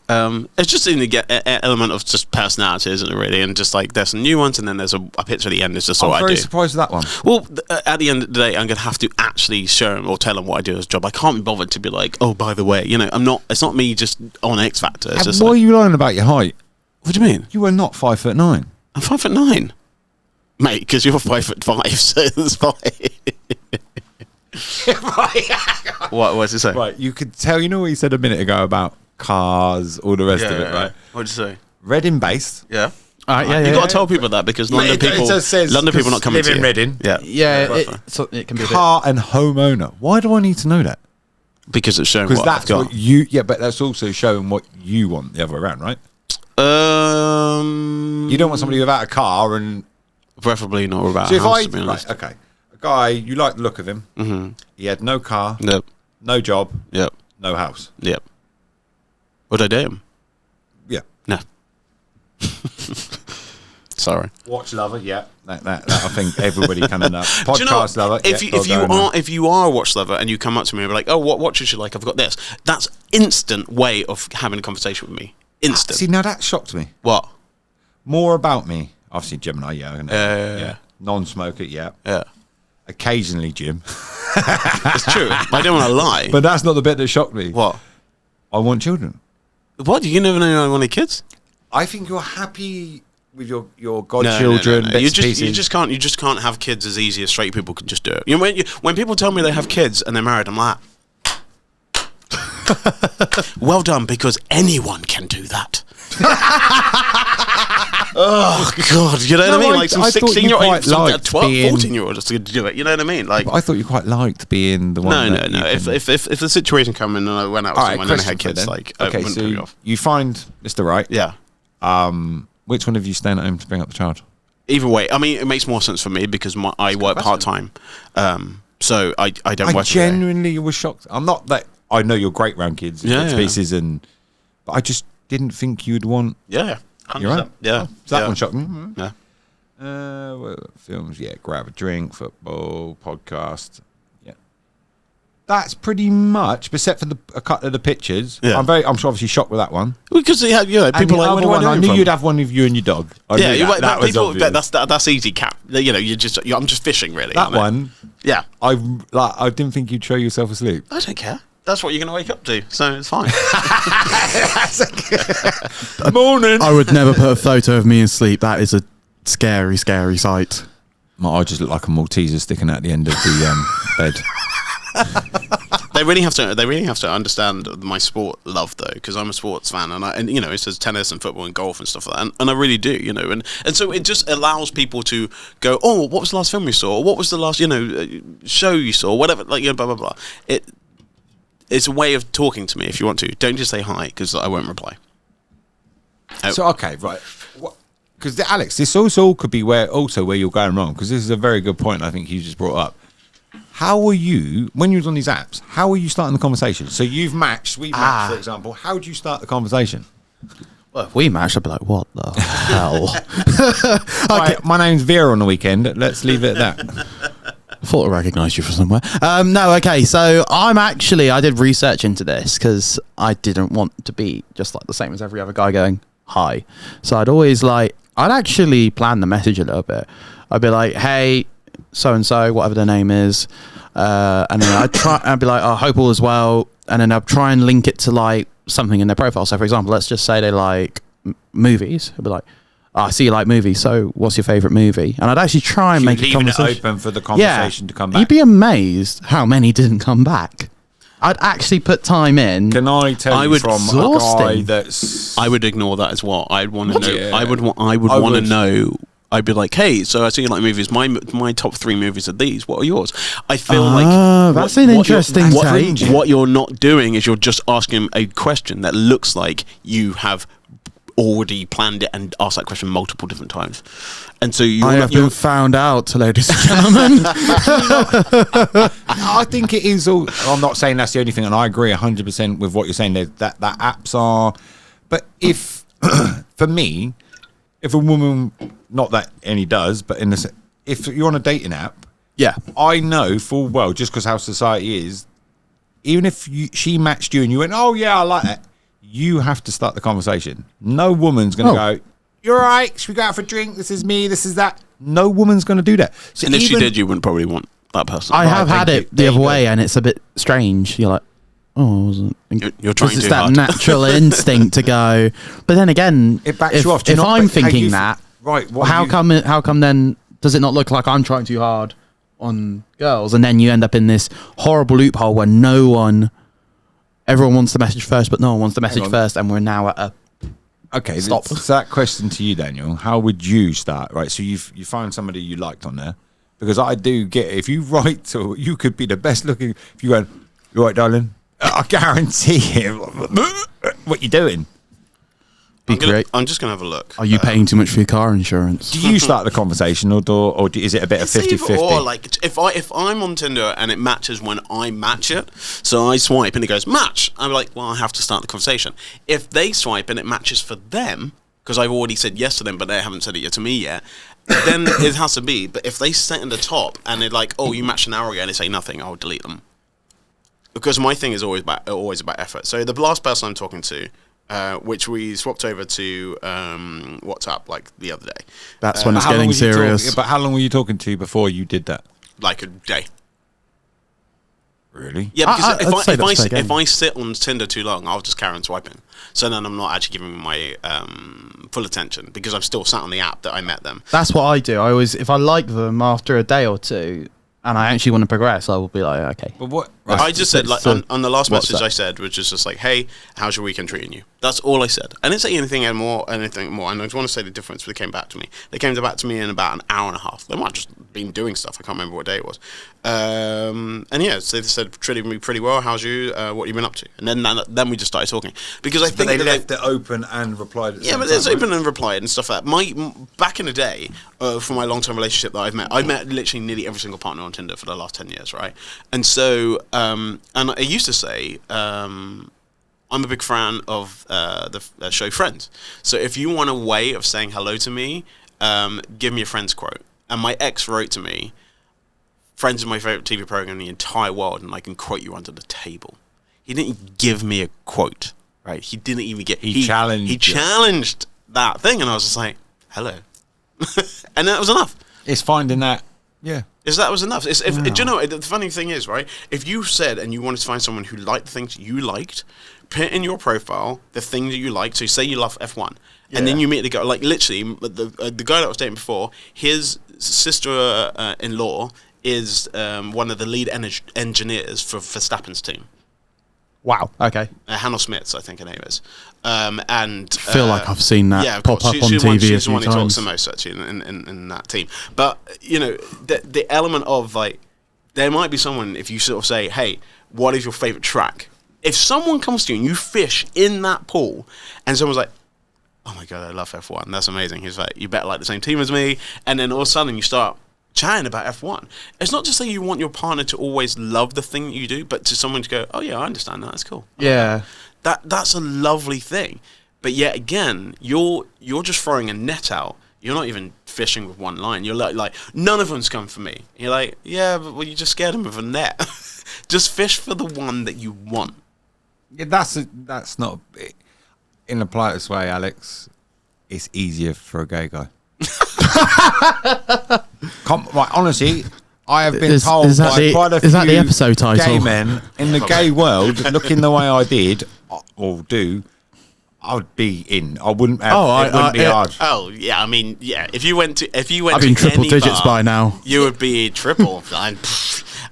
It's just in the element of just personality, isn't it? Really, and just like there's some new ones, and then there's a picture at the end. It's just I'm what I very do. surprised with that one. Well, at the end of the day, I'm gonna have to actually show him or tell him what I do as a job. I can't be bothered to be like, oh, by the way, I'm not. It's not me just on X Factor. It's just Why are like, you lying about your height? what do you mean? You were not 5'9". I'm 5'9", mate. Because you're 5'5", so it's fine. What does it say? Right, you could tell. You know what you said a minute ago about cars, all the rest of it, right? What'd you say? Reading based. Yeah. All right, yeah, You yeah. got to tell people that because London people, London people not coming live to in you. Reading. Yeah, Yeah, right. it can be a bit. Car and homeowner. Why do I need to know that? Because it's showing Because what I've that's got. what you. Yeah, but that's also showing what you want the other way around, right? You don't want somebody without a car and. Preferably not about So a if house, I to be honest. right, okay, a guy you like the look of him. Mm-hmm. He had no car, Yep, no job, yep, no house. yep. Would I date him? Yeah. No. Sorry. Watch lover, yeah. That I think everybody kind of knows. Do you know Podcast lover. if you are a watch lover and you come up to me and be like, oh, what watches you like? I've got this. That's instant way of having a conversation with me. Instant. See, now that shocked me. What? More about me. Obviously, Gemini, yeah. Yeah. Non-smoker, yeah. Yeah. Occasionally, Jim. It's true. I don't want to lie. But that's not the bit that shocked me. What? I want children. What? You never know I wanted kids? I think you're happy with your godchildren. No. You just can't have kids as easy as straight people can just do it. You know, when people tell me they have kids and they're married, I'm like, well done, because anyone can do that. Oh God, you know what I mean? Like some 16-year-old, 14-year-old just to do it. You know what I mean? Like, but I thought you quite liked being the one. No. If the situation come in and I went out with someone and I had kids, like, okay, I wouldn't put me off. You find Mr. Right. Yeah. Which one of you staying at home to bring up the child? Either way, I mean, it makes more sense for me because I work part time, so I don't work. I genuinely was shocked. I'm not that I know you're great round kids, species, but I just didn't think you'd want. Yeah, 100%. You're right. Yeah, so that one shocked me. Yeah. Films, grab a drink, football, podcast. Yeah, that's pretty much, except for a couple of the pictures. Yeah. I'm sure obviously shocked with that one because people like where do I know you'd have one of you and your dog. That's easy. Cap, I'm just fishing really. That one, yeah. I didn't think you'd show yourself asleep. I don't care. That's what you're going to wake up to, so it's fine. Morning. I would never put a photo of me asleep. That is a scary, scary sight. My eye just looked like a Malteser sticking out the end of the bed. They really have to understand my sport love though, because I'm a sports fan, and it says tennis and football and golf and stuff like that, and I really do, and so it just allows people to go, oh, what was the last film you saw? Or what was the last show you saw? Whatever, blah blah blah. It's a way of talking to me if you want to. Don't just say hi, because I won't reply. So, okay, right. Because, Alex, this also could be where you're going wrong, because this is a very good point I think you just brought up. How were you, when you was on these apps, how were you starting the conversation? So we've matched, for example. How would you start the conversation? Well, if we matched, I'd be like, what the hell? Right, my name's Vera on the weekend. Let's leave it at that. I thought I recognised you from somewhere. No, okay, so I did research into this because I didn't want to be just like the same as every other guy going, hi. So I'd actually plan the message a little bit. I'd be like, hey, so-and-so, whatever their name is. And then I'd be like, I hope all is well. And then I'd try and link it to like something in their profile. So for example, let's just say they like movies. I'd be like, I see you like movies, so what's your favourite movie? And I'd actually try and make a conversation. It open for the conversation to come back. You'd be amazed how many didn't come back. I'd actually put time in. Can I tell you from a guy that's... I would ignore that as well. I'd want to know. Yeah. I would want to know. I'd be like, hey, so I see you like movies. My top 3 movies are these. What are yours? I feel like that's an interesting take. What you're not doing is you're just asking a question that looks like you have already planned it and asked that question multiple different times, and so I have been found out, ladies and gentlemen. I think it is all. I'm not saying that's the only thing, and I agree 100% with what you're saying. That apps are, but if for me, if a woman, not that any does, but if you're on a dating app, yeah, I know full well just because how society is. Even if she matched you and you went, oh yeah, I like that. You have to start the conversation. No woman's going to go, you're right, should we go out for a drink? This is me, this is that. No woman's going to do that. So and if she did, you wouldn't probably want that person. I have had it the other way, and it's a bit strange. You're like, oh, I wasn't. You're trying it's too that hard. Natural instinct to go. But then again, it backs you off. If I'm thinking that, right? How come then does it not look like I'm trying too hard on girls? And then you end up in this horrible loophole where everyone wants to message first, but no one wants to message first, and we're now at a stop. So that question to you, Daniel, how would you start? Right, so you find somebody you liked on there, because I do get it. If you write to, you could be the best looking. If you go, you right, darling, I guarantee you, what you doing? I'm just gonna have a look. Are you paying too much for your car insurance? Do you start the conversation, or is it a bit of 50-50? Or like if I'm on Tinder and it matches when I match it, so I swipe and it goes match, I'm like, well, I have to start the conversation. If they swipe and it matches for them, because I've already said yes to them, but they haven't said it yet to me yet. Then it has to be. But if they sit in the top and they're like, oh, you matched an hour ago, and they say nothing, I'll delete them. Because my thing is always about effort. So the last person I'm talking to, which we swapped over to WhatsApp like the other day. That's when it's How long getting were you serious. but how long were you talking to before you did that? Like a day. Really? Yeah, because I'd say that's fair game. if I sit on Tinder too long, I'll just carry on swiping. So then I'm not actually giving my full attention because I'm still sat on the app that I met them. That's what I do. I always, if I like them after a day or two, and I actually want to progress, I will be like, okay. But what? I just said, like, so on the last what's message that? I said, which is just like, hey, how's your weekend treating you? That's all I said. I didn't say anything more. And I just want to say the difference, but they came back to me. They came back to me in about an hour and a half. They might have just been doing stuff. I can't remember what day it was. And yeah, so they said, treating me pretty well. How's you? What have you been up to? And then we just started talking. Because I think they that left it open and replied at the yeah, same but time, it's open and replied and stuff like that. Back in the day, for my long-term relationship that I've met literally nearly every single partner on Tinder for the last 10 years, right? And so, and I used to say, I'm a big fan of the show Friends. So if you want a way of saying hello to me, give me a Friends quote. And my ex wrote to me, Friends is my favorite TV program in the entire world, and I can quote you under the table. He didn't give me a quote, right? He didn't even get... He challenged He you. challenged that thing, and I was just like, hello. And that was enough. It's finding that. Yeah. That was enough. Do you know, the funny thing is, right, if you said and you wanted to find someone who liked the things you liked, put in your profile the things that you liked. So say you love F1, and then you meet the guy, like literally, the guy that I was dating before, his sister-in-law is one of the lead engineers for Verstappen's team. Wow. Okay. Hannah Smith, I think her name is. And I feel like I've seen that yeah, of pop course. up on She's the one- TV a She's the few one who talks times. the most actually in that team. But you know, the element of like, there might be someone if you sort of say, "Hey, what is your favorite track?" If someone comes to you and you fish in that pool, and someone's like, "Oh my god, I love F1. That's amazing." He's like, "You better like the same team as me," and then all of a sudden you start chatting about F1. It's not just that you want your partner to always love the thing that you do, but to someone to go, "Oh yeah, I understand that. That's cool." Yeah. That's a lovely thing. But yet again, you're just throwing a net out. You're not even fishing with one line. You're like none of them's come for me. You're like, yeah, but you just scared them with a net. Just fish for the one that you want. Yeah, that's not in the politest way, Alex. It's easier for a gay guy. Right, honestly, I have been told is that by the- quite a is that the few episode title? gay men in the gay world, looking the way I did or do, I would be in. I wouldn't have. Oh, it wouldn't be hard. Oh yeah, I mean yeah. If you went I've to been triple any digits bar, by now. you would be triple.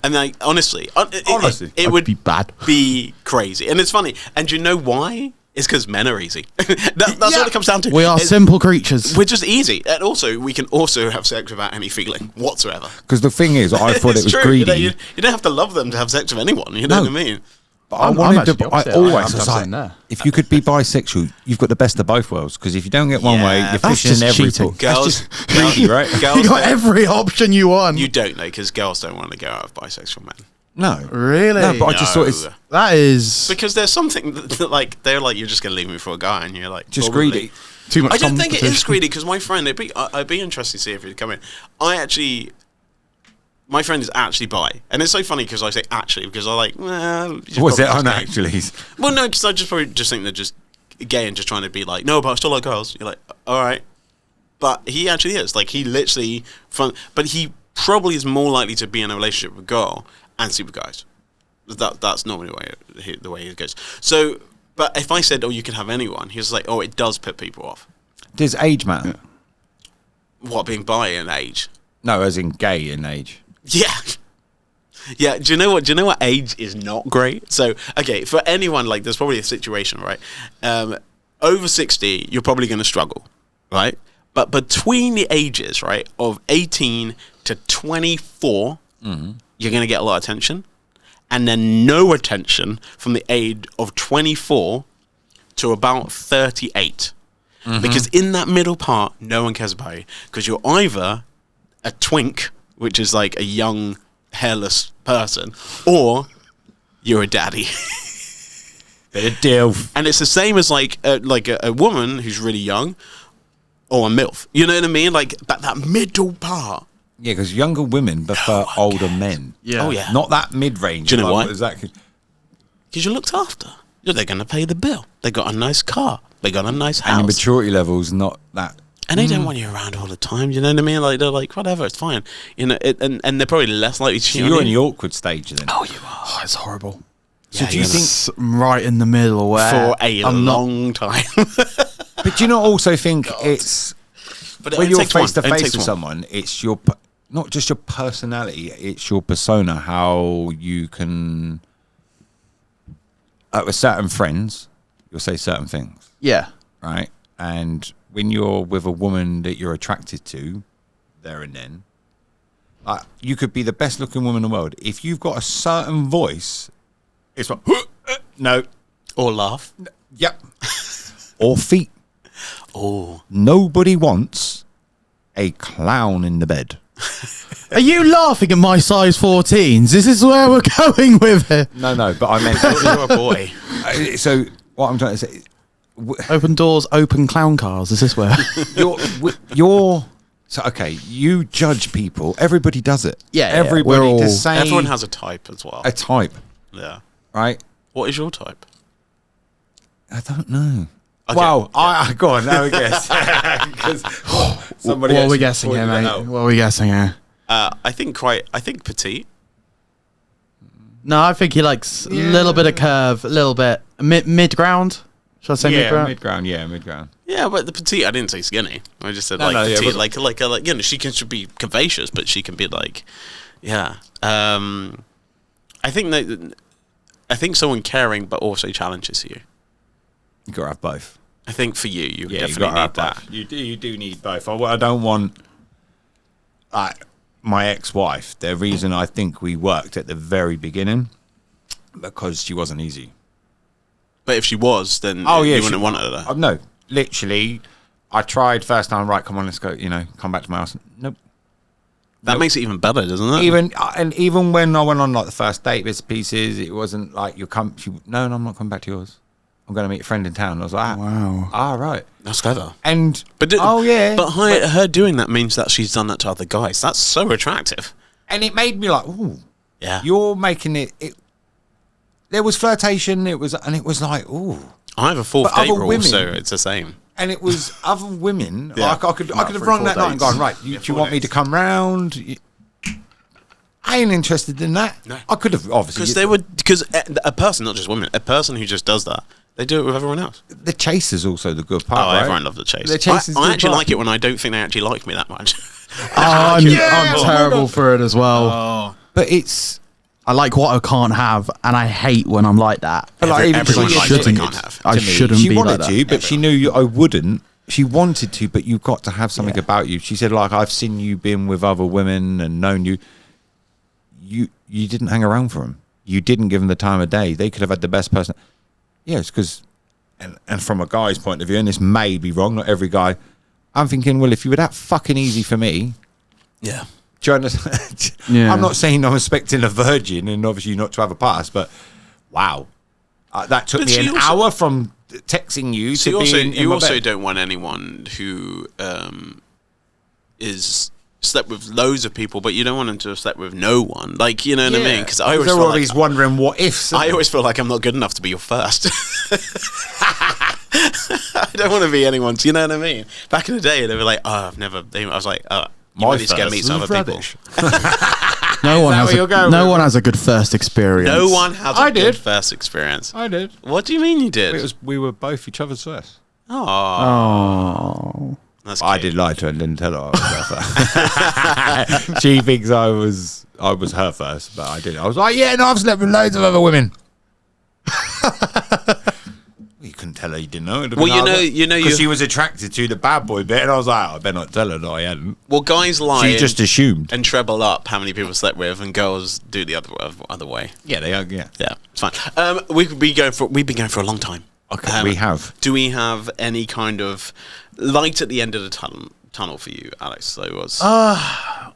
And like honestly, Honestly, it I'd would be bad. be crazy. And it's funny. And you know why? It's because men are easy. That's all it comes down to. We are It's- simple creatures. We're just easy, and also we can also have sex without any feeling whatsoever. Because the thing is, I thought it It's was true. greedy. You don't have to love them to have sex with anyone. You know No. what I mean? But I I'm wanted actually to. I opposite. always I'm was just like, saying there. if you could be bisexual, you've got the best of both worlds. Because if you don't get one way, Yeah, you're that's fishing in just every cheating. pool. Girls, That's just greedy, right? Girls You got don't- every option you want. You don't know because girls don't want to go out with bisexual men. No, Really? No, but I just thought it's No. That is Because there's something that like they're like you're just gonna leave me for a guy, and you're like just probably. greedy. too much I don't think it is competition. greedy because my friend, I'd be interested to see if he'd come in. My friend is actually bi, and it's so funny because I say actually because I like. Well, Was it on gay. actually? Well, no, because I probably think they're just gay and just trying to be like, no, but I still like girls. You're like, all right, but he actually is like he literally but he probably is more likely to be in a relationship with a girl and sleep with guys. That's normally the way it goes. So, but if I said, oh, you can have anyone, he was like, oh, it does put people off. Does age matter? What, being bi in age? No, as in gay in age. Yeah. Yeah, do you know what age is not great? So, okay, for anyone, like, there's probably a situation, right? Over 60, you're probably going to struggle, right? But between the ages, right, of 18 to 24, you're going to get a lot of attention. And then no attention from the age of 24 to about 38. Because in that middle part, no one cares about you. Because you're either a twink, which is like a young, hairless person, or you're a daddy. Bit of deal. And it's the same as like a woman who's really young, or a MILF. You know what I mean? Like that middle part. Yeah, because younger women prefer older men. Yeah. Oh yeah. Not that mid-range. Do you know why? Exactly. Because you're looked after. They're going to pay the bill. They got a nice car. They got a nice And your house. maturity level's not that. And they don't want you around all the time. You know what I mean? Like they're like, whatever, it's fine. You know, and they're probably less likely to So cheat on you're in you. the awkward stage then. Oh, you are. Oh, it's horrible. So Yeah, do you you're think? It's right in the middle where For a I'm not- long time. But do you not also think it's But it when only you're takes one. face to It only face takes with one. someone? It's your not just your personality; it's your persona. How you can with certain friends, you'll say certain things, Yeah. right? And when you're with a woman that you're attracted to, there and then, you could be the best looking woman in the world. If you've got a certain voice, it's like no, Or laugh. yep, or feet. Oh. Nobody wants a clown in the bed. Are you laughing at my size 14s? This is where we're going with it. No, but I meant You're a boy. so. What I'm trying to say, Open doors, open clown cars. Is this where? you're so okay. You judge people. Everybody does it. Yeah, everybody. we're all- To say Everyone has a type as well. a type, Yeah. right? What is your type? I don't know. Okay, Wow, yeah. I go on now. I guess 'Cause somebody. What are we actually guessing here, pointed that mate? out. What are we guessing here? I think petite. No, I think he likes a little bit of curve, a little bit mid ground. Should I say mid Yeah, ground? mid-ground. Yeah, mid-ground. Yeah, but the petite, I didn't say skinny. I just said No, no, yeah, petite, but- like you know, she should be curvaceous, but she can be like, yeah. I think someone caring but also challenges you. You gotta have both. I think for you, you Yeah, definitely need that. both. You do need both. I don't want my ex-wife. The reason I think we worked at the very beginning because she wasn't easy. But if she was, then Oh, yeah, you she- wouldn't want her there. No, literally, I tried first time. Right, come on, let's go. You know, come back to my house. Nope. That makes it even better, doesn't it? Even when I went on like the first date bits and pieces, it wasn't like you come. No, I'm not coming back to yours. I'm going to meet a friend in town. I was like, Wow. right. That's clever. And But her doing that means that she's done that to other guys. That's so attractive. and it made me like, ooh, Yeah. you're making it. There was flirtation. It was like, ooh. I have a fourth But date other rule, women- so it's the same. And it was other women. Yeah. Like I could have for rung 4 that night and dates. gone, right, do you 4 want me to dates. come round? I ain't interested in that. No. I could have obviously Because a person, not just women, a person who just does that, they do it with everyone else. the chase is also the good Oh, part. right? everyone loves the chase. The chase is I good actually part. like it when I don't think they actually like me that much. I'm Yeah, oh my terrible God. for it as well. Oh. But it's I like what I can't have, and I hate when I'm like that. but like even everyone she likes what they shouldn't. can't have. I to me. shouldn't She be wanted like to, that. but she knew I wouldn't. She wanted to, but you've got to have something about you. She said, like, I've seen you been with other women and known you. You didn't hang around for them. You didn't give them the time of day. They could have had the best person. Yeah, it's because, and from a guy's point of view, and this may be wrong, not every guy, I'm thinking, well, if you were that fucking easy for me, Yeah. do you understand? Yeah. I'm not saying I'm expecting a virgin and obviously not to have a past, but wow. That took But me she an also- hour from texting you So to being in you my also bed. don't want anyone who is slept with loads of people, but you don't want them to have slept with no one. Like, you know what I mean? Because I always they're feel always like wondering what ifs. I always feel like I'm not good enough to be your first. I don't want to be anyone's. You know what I mean? Back in the day, they were like, "Oh, I've never." I was like, "Oh, you really scared me to was other people." rubbish. No one that has where you're going no with one has a good first experience. No one has a I good did. first experience. I did. What do you mean you did? We were both each other's first. Oh, Oh. that's I cute. did lie to her and didn't tell her I was her first. She thinks I was her first, but I didn't. I was like, yeah, no, I've slept with loads of other women. You couldn't tell her you didn't know. Well, you know, because she was attracted to the bad boy bit, and I was like, I better not tell her that I hadn't. Well, guys lie She and, just assumed. and treble up how many people slept with, and girls do the other way. Yeah, they are. Yeah. Yeah, it's fine. We've been going for a long time. Okay, we have. Do we have any kind of light at the end of the tunnel for you, Alex? So it was.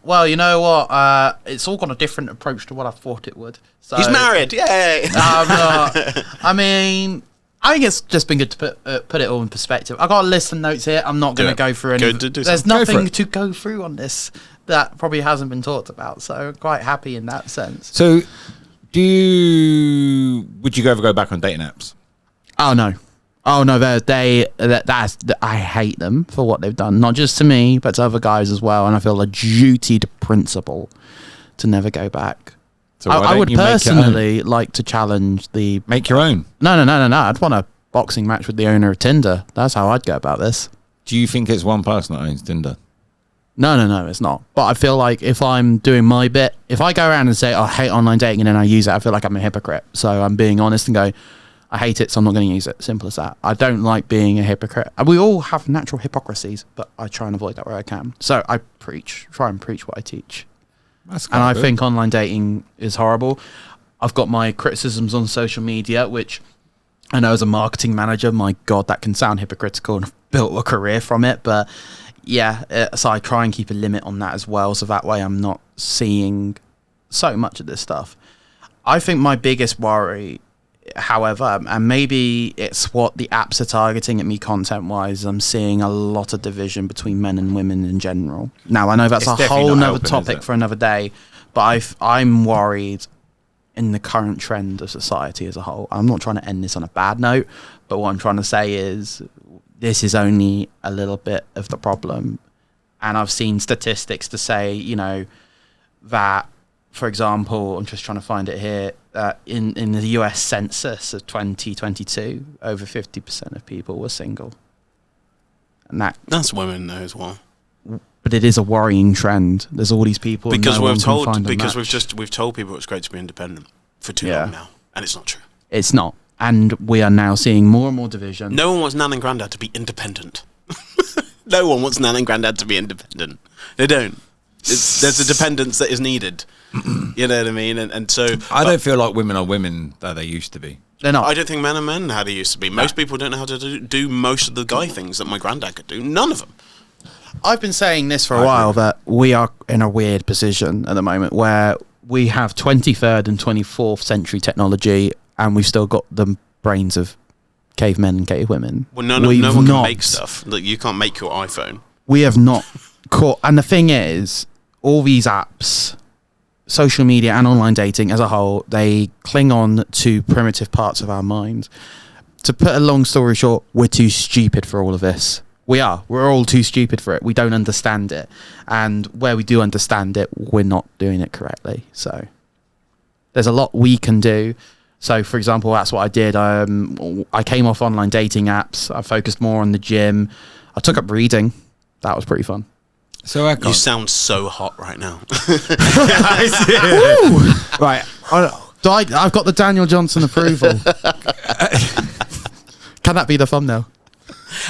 Well, you know what? It's all got a different approach to what I thought it would. So He's married. Yay! I'm not. I mean, I think it's just been good to put it all in perspective. I got a list of notes here. I'm not going to go through any. There's nothing to go through on this that probably hasn't been talked about. So I'm quite happy in that sense. So, would you ever go back on dating apps? Oh no, I hate them for what they've done. Not just to me, but to other guys as well. And I feel a duty to principle to never go back. So I would personally like to challenge the... Make your own. No. I'd want a boxing match with the owner of Tinder. That's how I'd go about this. Do you think it's one person that owns Tinder? No, it's not. But I feel like if I'm doing my bit, if I go around and say, I hate online dating and then I use it, I feel like I'm a hypocrite. So I'm being honest and go, I hate it, so I'm not going to use it. Simple as that. I don't like being a hypocrite. We all have natural hypocrisies, but I try and avoid that where I can. So I try and preach what I teach. And I think online dating is horrible. I've got my criticisms on social media, which I know as a marketing manager, my God, that can sound hypocritical, and I've built a career from it. But yeah, so I try and keep a limit on that as well. So that way I'm not seeing so much of this stuff. I think my biggest worry, however, and maybe it's what the apps are targeting at me content-wise, I'm seeing a lot of division between men and women in general. Now, I know that's a whole nother topic for another day, but I'm worried in the current trend of society as a whole. I'm not trying to end this on a bad note, but what I'm trying to say is this is only a little bit of the problem. And I've seen statistics to say, that, for example, I'm just trying to find it here, in the US Census of 2022, over 50% of people were single. And that's women though as well. But it is a worrying trend. There's all these people because and no we've one can told find a because match. we've told people it's great to be independent for too long now, and it's not true. It's not, and we are now seeing more and more division. No one wants Nan and Grandad to be independent. No one wants Nan and Grandad to be independent. They don't. There's a dependence that is needed. You know what I mean? And so I don't feel like women are women that they used to be. They're not. I don't think men are men how they used to be. Most people don't know how to do most of the guy things that my granddad could do. None of them. I've been saying this for a while, that we are in a weird position at the moment where we have 23rd and 24th century technology and we've still got the brains of cavemen and cavewomen. Well, no one can make stuff. Like, you can't make your iPhone. We have not caught. And the thing is, all these apps, social media and online dating as a whole, they cling on to primitive parts of our minds. To put a long story short, we're too stupid for all of this. We're all too stupid for it. We don't understand it. And where we do understand it, we're not doing it correctly. So there's a lot we can do. So, for example, that's what I did. I came off online dating apps. I focused more on the gym. I took up reading. That was pretty fun. So you sound so hot right now. Right. I've got the Daniel Johnson approval. Can that be the thumbnail?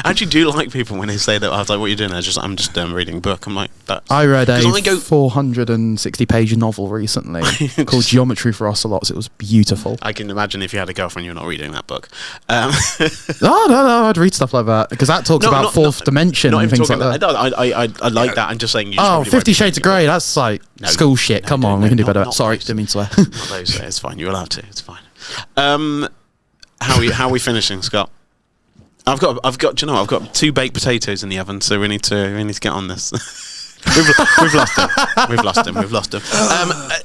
I actually do like people when they say that. I was like, "What are you doing?" I'm just reading a book. I'm like, that's... I read a 460-page novel recently called Geometry for Ocelots. It was beautiful. I can imagine if you had a girlfriend, you're not reading that book. No, I'd read stuff like that because that talks about fourth dimension and things like that. I like that. I'm just saying. 50 Shades of Grey. That's like school shit. Come on, we can do better. Sorry, didn't mean to swear. Not those. It's fine. You're allowed to. It's fine. How are we finishing, Scott? I've got. You know, I've got 2 baked potatoes in the oven, so we need to get on this. We've lost him.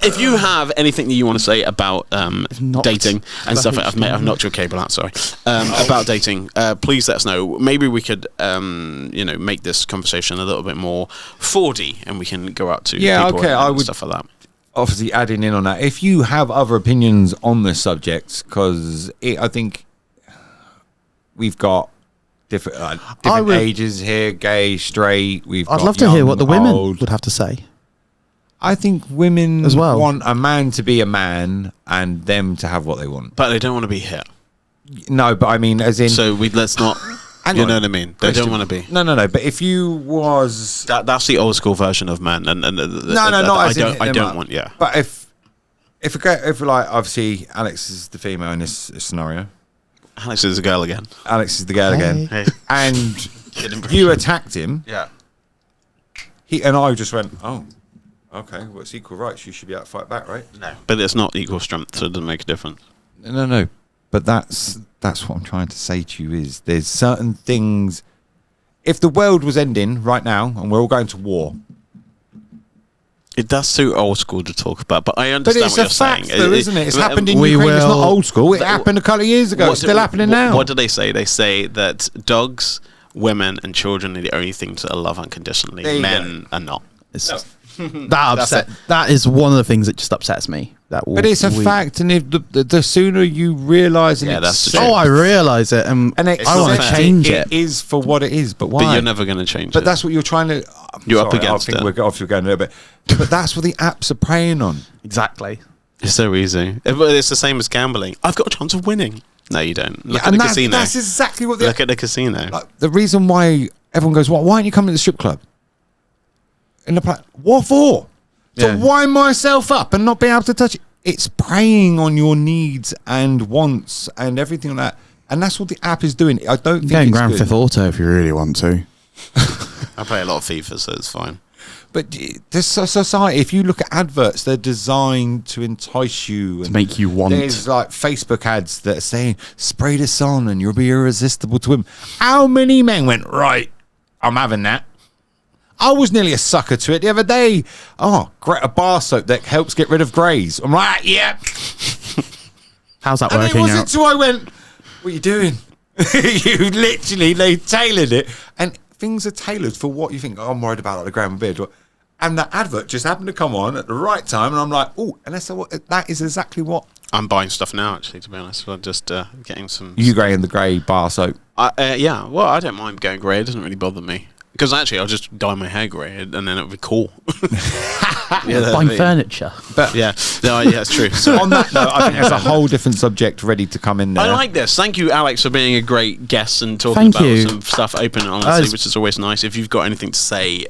If you have anything that you want to say about dating and stuff, I've knocked your cable out. Sorry. About dating, please let us know. Maybe we could, make this conversation a little bit more 4D, and we can go out to people and stuff like that. Obviously, adding in on that, if you have other opinions on this subject, because I think we've got different ages here, gay, straight. I'd love to hear what the women would have to say. I think women as well want a man to be a man and them to have what they want, but they don't want to be here. No, but I mean, as in, so let's not. You know what I mean? They don't want to be. No. But if you was that's the old school version of man, and I don't want. Yeah. But if like obviously Alex is the female in this scenario. Alex is the girl again. Hey. And you attacked him. Yeah. And I just went, oh, okay, well, it's equal rights. You should be able to fight back, right? No. But it's not equal strength, so it doesn't make a difference. No. But that's what I'm trying to say to you is there's certain things. If the world was ending right now and we're all going to war, That's too old school to talk about, but I but understand it's what a you're fact, saying. though, isn't it? It's happened in we Ukraine. It's not will- old school. It happened a couple of years ago. It's still happening now. What do they say? They say that dogs, women, and children are the only things that are love unconditionally. There you Men are not. It's that upset. That is one of the things that just upsets me. But it's a fact, and if the sooner you realise and Yeah, that's the accept- Oh, I realise it, and and I want to accept change it it. is for what it is. But why? But you're never going to change But it. that's what you're trying to. You're up against I think it. we're off. We're going a little bit. But that's what the apps are preying on. Exactly. It's so easy. It's the same as gambling. I've got a chance of winning. No, you don't. Look at and the casino. that's exactly what. Look at the casino. Like, the reason why everyone goes, why aren't you coming to the strip club? What for? Yeah. To wind myself up and not be able to touch it. It's preying on your needs and wants and everything like that. And that's what the app is doing. I don't think Going it's Grand good. Theft Auto if you really want to. I play a lot of FIFA, so it's fine. But this society, if you look at adverts, they're designed to entice you. To And make you want. there's like Facebook ads that are saying, spray this on and you'll be irresistible to him. How many men went, right, I'm having that. I was nearly a sucker to it the other day. Oh, great, a bar soap that helps get rid of greys. I'm like, yeah. How's that And it working wasn't out? until I went, what are you doing? They tailored it. And things are tailored for what you think. Oh, I'm worried about like the Grand Beard. And the advert just happened to come on at the right time. And I'm like, oh, and that is exactly what. I'm buying stuff now, actually, to be honest. I'm just getting some... You grey and the grey bar soap. yeah, well, I don't mind going grey. It doesn't really bother me. Because actually, I'll just dye my hair grey and then it'll be cool. Buying furniture. But Yeah, no, yeah, it's true. So, on that note, I think there's a whole different subject ready to come in there. I like this. Thank you, Alex, for being a great guest and talking Thank about you. some stuff open and honestly, which is always nice. If you've got anything to say,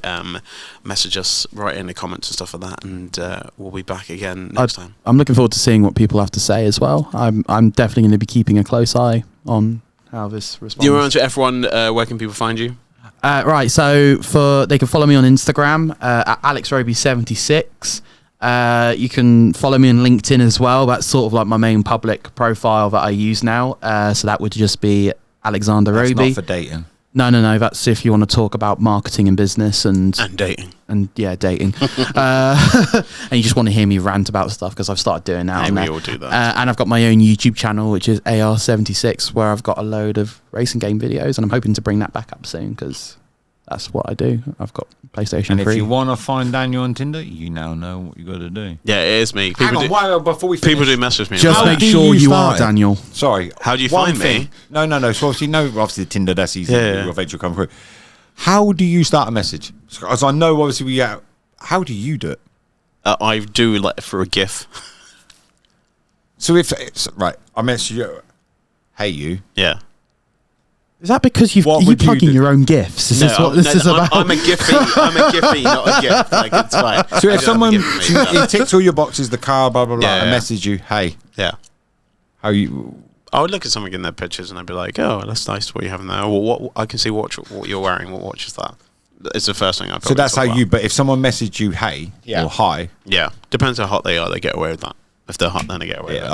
message us right in the comments and stuff like that, and we'll be back again next time. I'm looking forward to seeing what people have to say as well. I'm definitely going to be keeping a close eye on how this responds. Do you want to everyone, where can people find you? Right, so they can follow me on Instagram at AlexRoby76. You can follow me on LinkedIn as well. That's sort of like my main public profile that I use now. So that would just be Alexander That's Roby. not for dating. No. That's if you want to talk about marketing and business and dating. dating. And you just want to hear me rant about stuff because I've started doing that. Hey, on we there. all do that. And I've got my own YouTube channel, which is AR76, where I've got a load of racing game videos, and I'm hoping to bring that back up soon because that's what I do. I've got PlayStation And 3. if you want to find Daniel on Tinder, you now know what you got to do. Yeah, it is me. Hang on, why, before we finish, People do message me. just How make do sure you you start are it? Daniel. Sorry. How do you one find thing. me? No. So obviously, obviously the Tinder, that's easy. Yeah. Your eventually come through. How do you start a message? As I know, obviously, how do you do it? I do like for a GIF. So if it's right, I message you. Hey, you. Yeah. Is that because What you would you plugging do? your own gifts? Is this what this is about? I'm a Giphy. I'm a Giphy, not a GIF. Like, it's fine. So I if don't someone have a GIF made up. it ticks all your boxes, the car, blah blah blah, Yeah, and yeah. message you, hey, Yeah. how you? I would look at something in their pictures and I'd be like, oh, that's nice what you have in there. Or what I can see what you're wearing. What watch is that? It's the first thing I probably So that's talk how about. you. But if someone messaged you, hey, or hi, Yeah. Depends how hot they are, they get away with that. If they're hot, then they get away with it.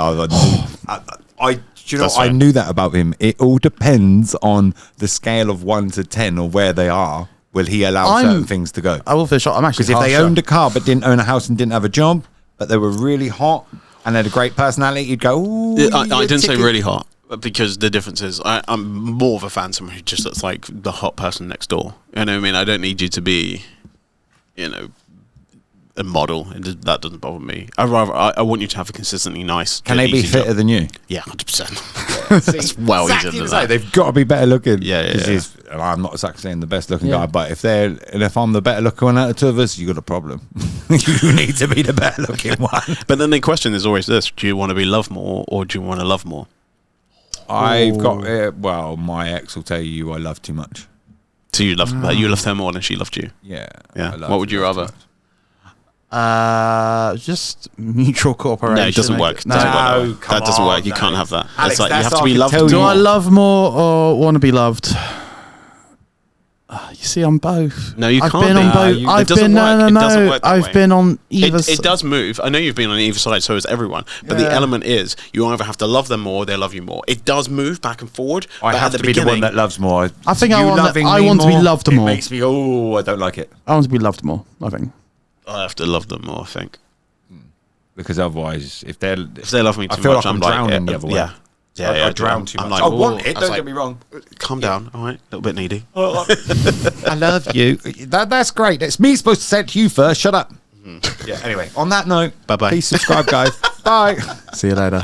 I do you know That's what? I right. knew that about him. It all depends on the scale of 1 to 10 or where they are. Will he allow certain things to go? I will fish. I'm actually Because if they harsher. owned a car but didn't own a house and didn't have a job, but they were really hot and had a great personality, you'd go, ooh, I didn't say ticket. really hot because the difference is I'm more of a fan of someone who just looks like the hot person next door. You know what I mean? I don't need you to be, a model. That doesn't bother me. I want you to have a consistently nice. Can they be easy fitter job. than you? Yeah, 100%. That's well Exactly easier the than same. that. They've got to be better looking. Yeah, yeah, 'Cause yeah. he's- and I'm not exactly saying the best looking Yeah. guy, but if I'm the better looking one out of two of us, you got a problem. You need to be the better looking one. But then the question is always this: do you want to be loved more, or do you want to love more? I've got my ex will tell you I love too much. So you loved her more than she loved you. Yeah. Yeah. I love- What would you love too rather? much. Just mutual cooperation. No, it doesn't work. No. That doesn't work. You on, can't no. have that. Alex, It's like you that's have to all I be can loved tell Do you. I love more or want to be loved? You see, on both. No, you I've can't been be. on both. It I've doesn't been work. no, It no, doesn't no. work that I've way. been on either. It does move. I know you've been on either side, so has everyone. But the Yeah. element is, you either have to love them more, or they love you more. It does move back and forward. I but have at to be the one beginning- that loves more. I think I You want that- loving I me want to be more, loved it more. makes me, oh, I don't like it. I want to be loved more. I think. I have to love them more, I think. Because otherwise, if they love me I too feel much, like I'm like, drowning the other way. Yeah. I drown too I'm much. like, I want "Whoa." it, I was don't like, get me wrong. Calm down, all right? A little bit needy. I love you. That's great. It's me supposed to say it to you first. Shut up. Yeah, anyway, on that note, Bye-bye. Please subscribe, guys. Bye. See you later.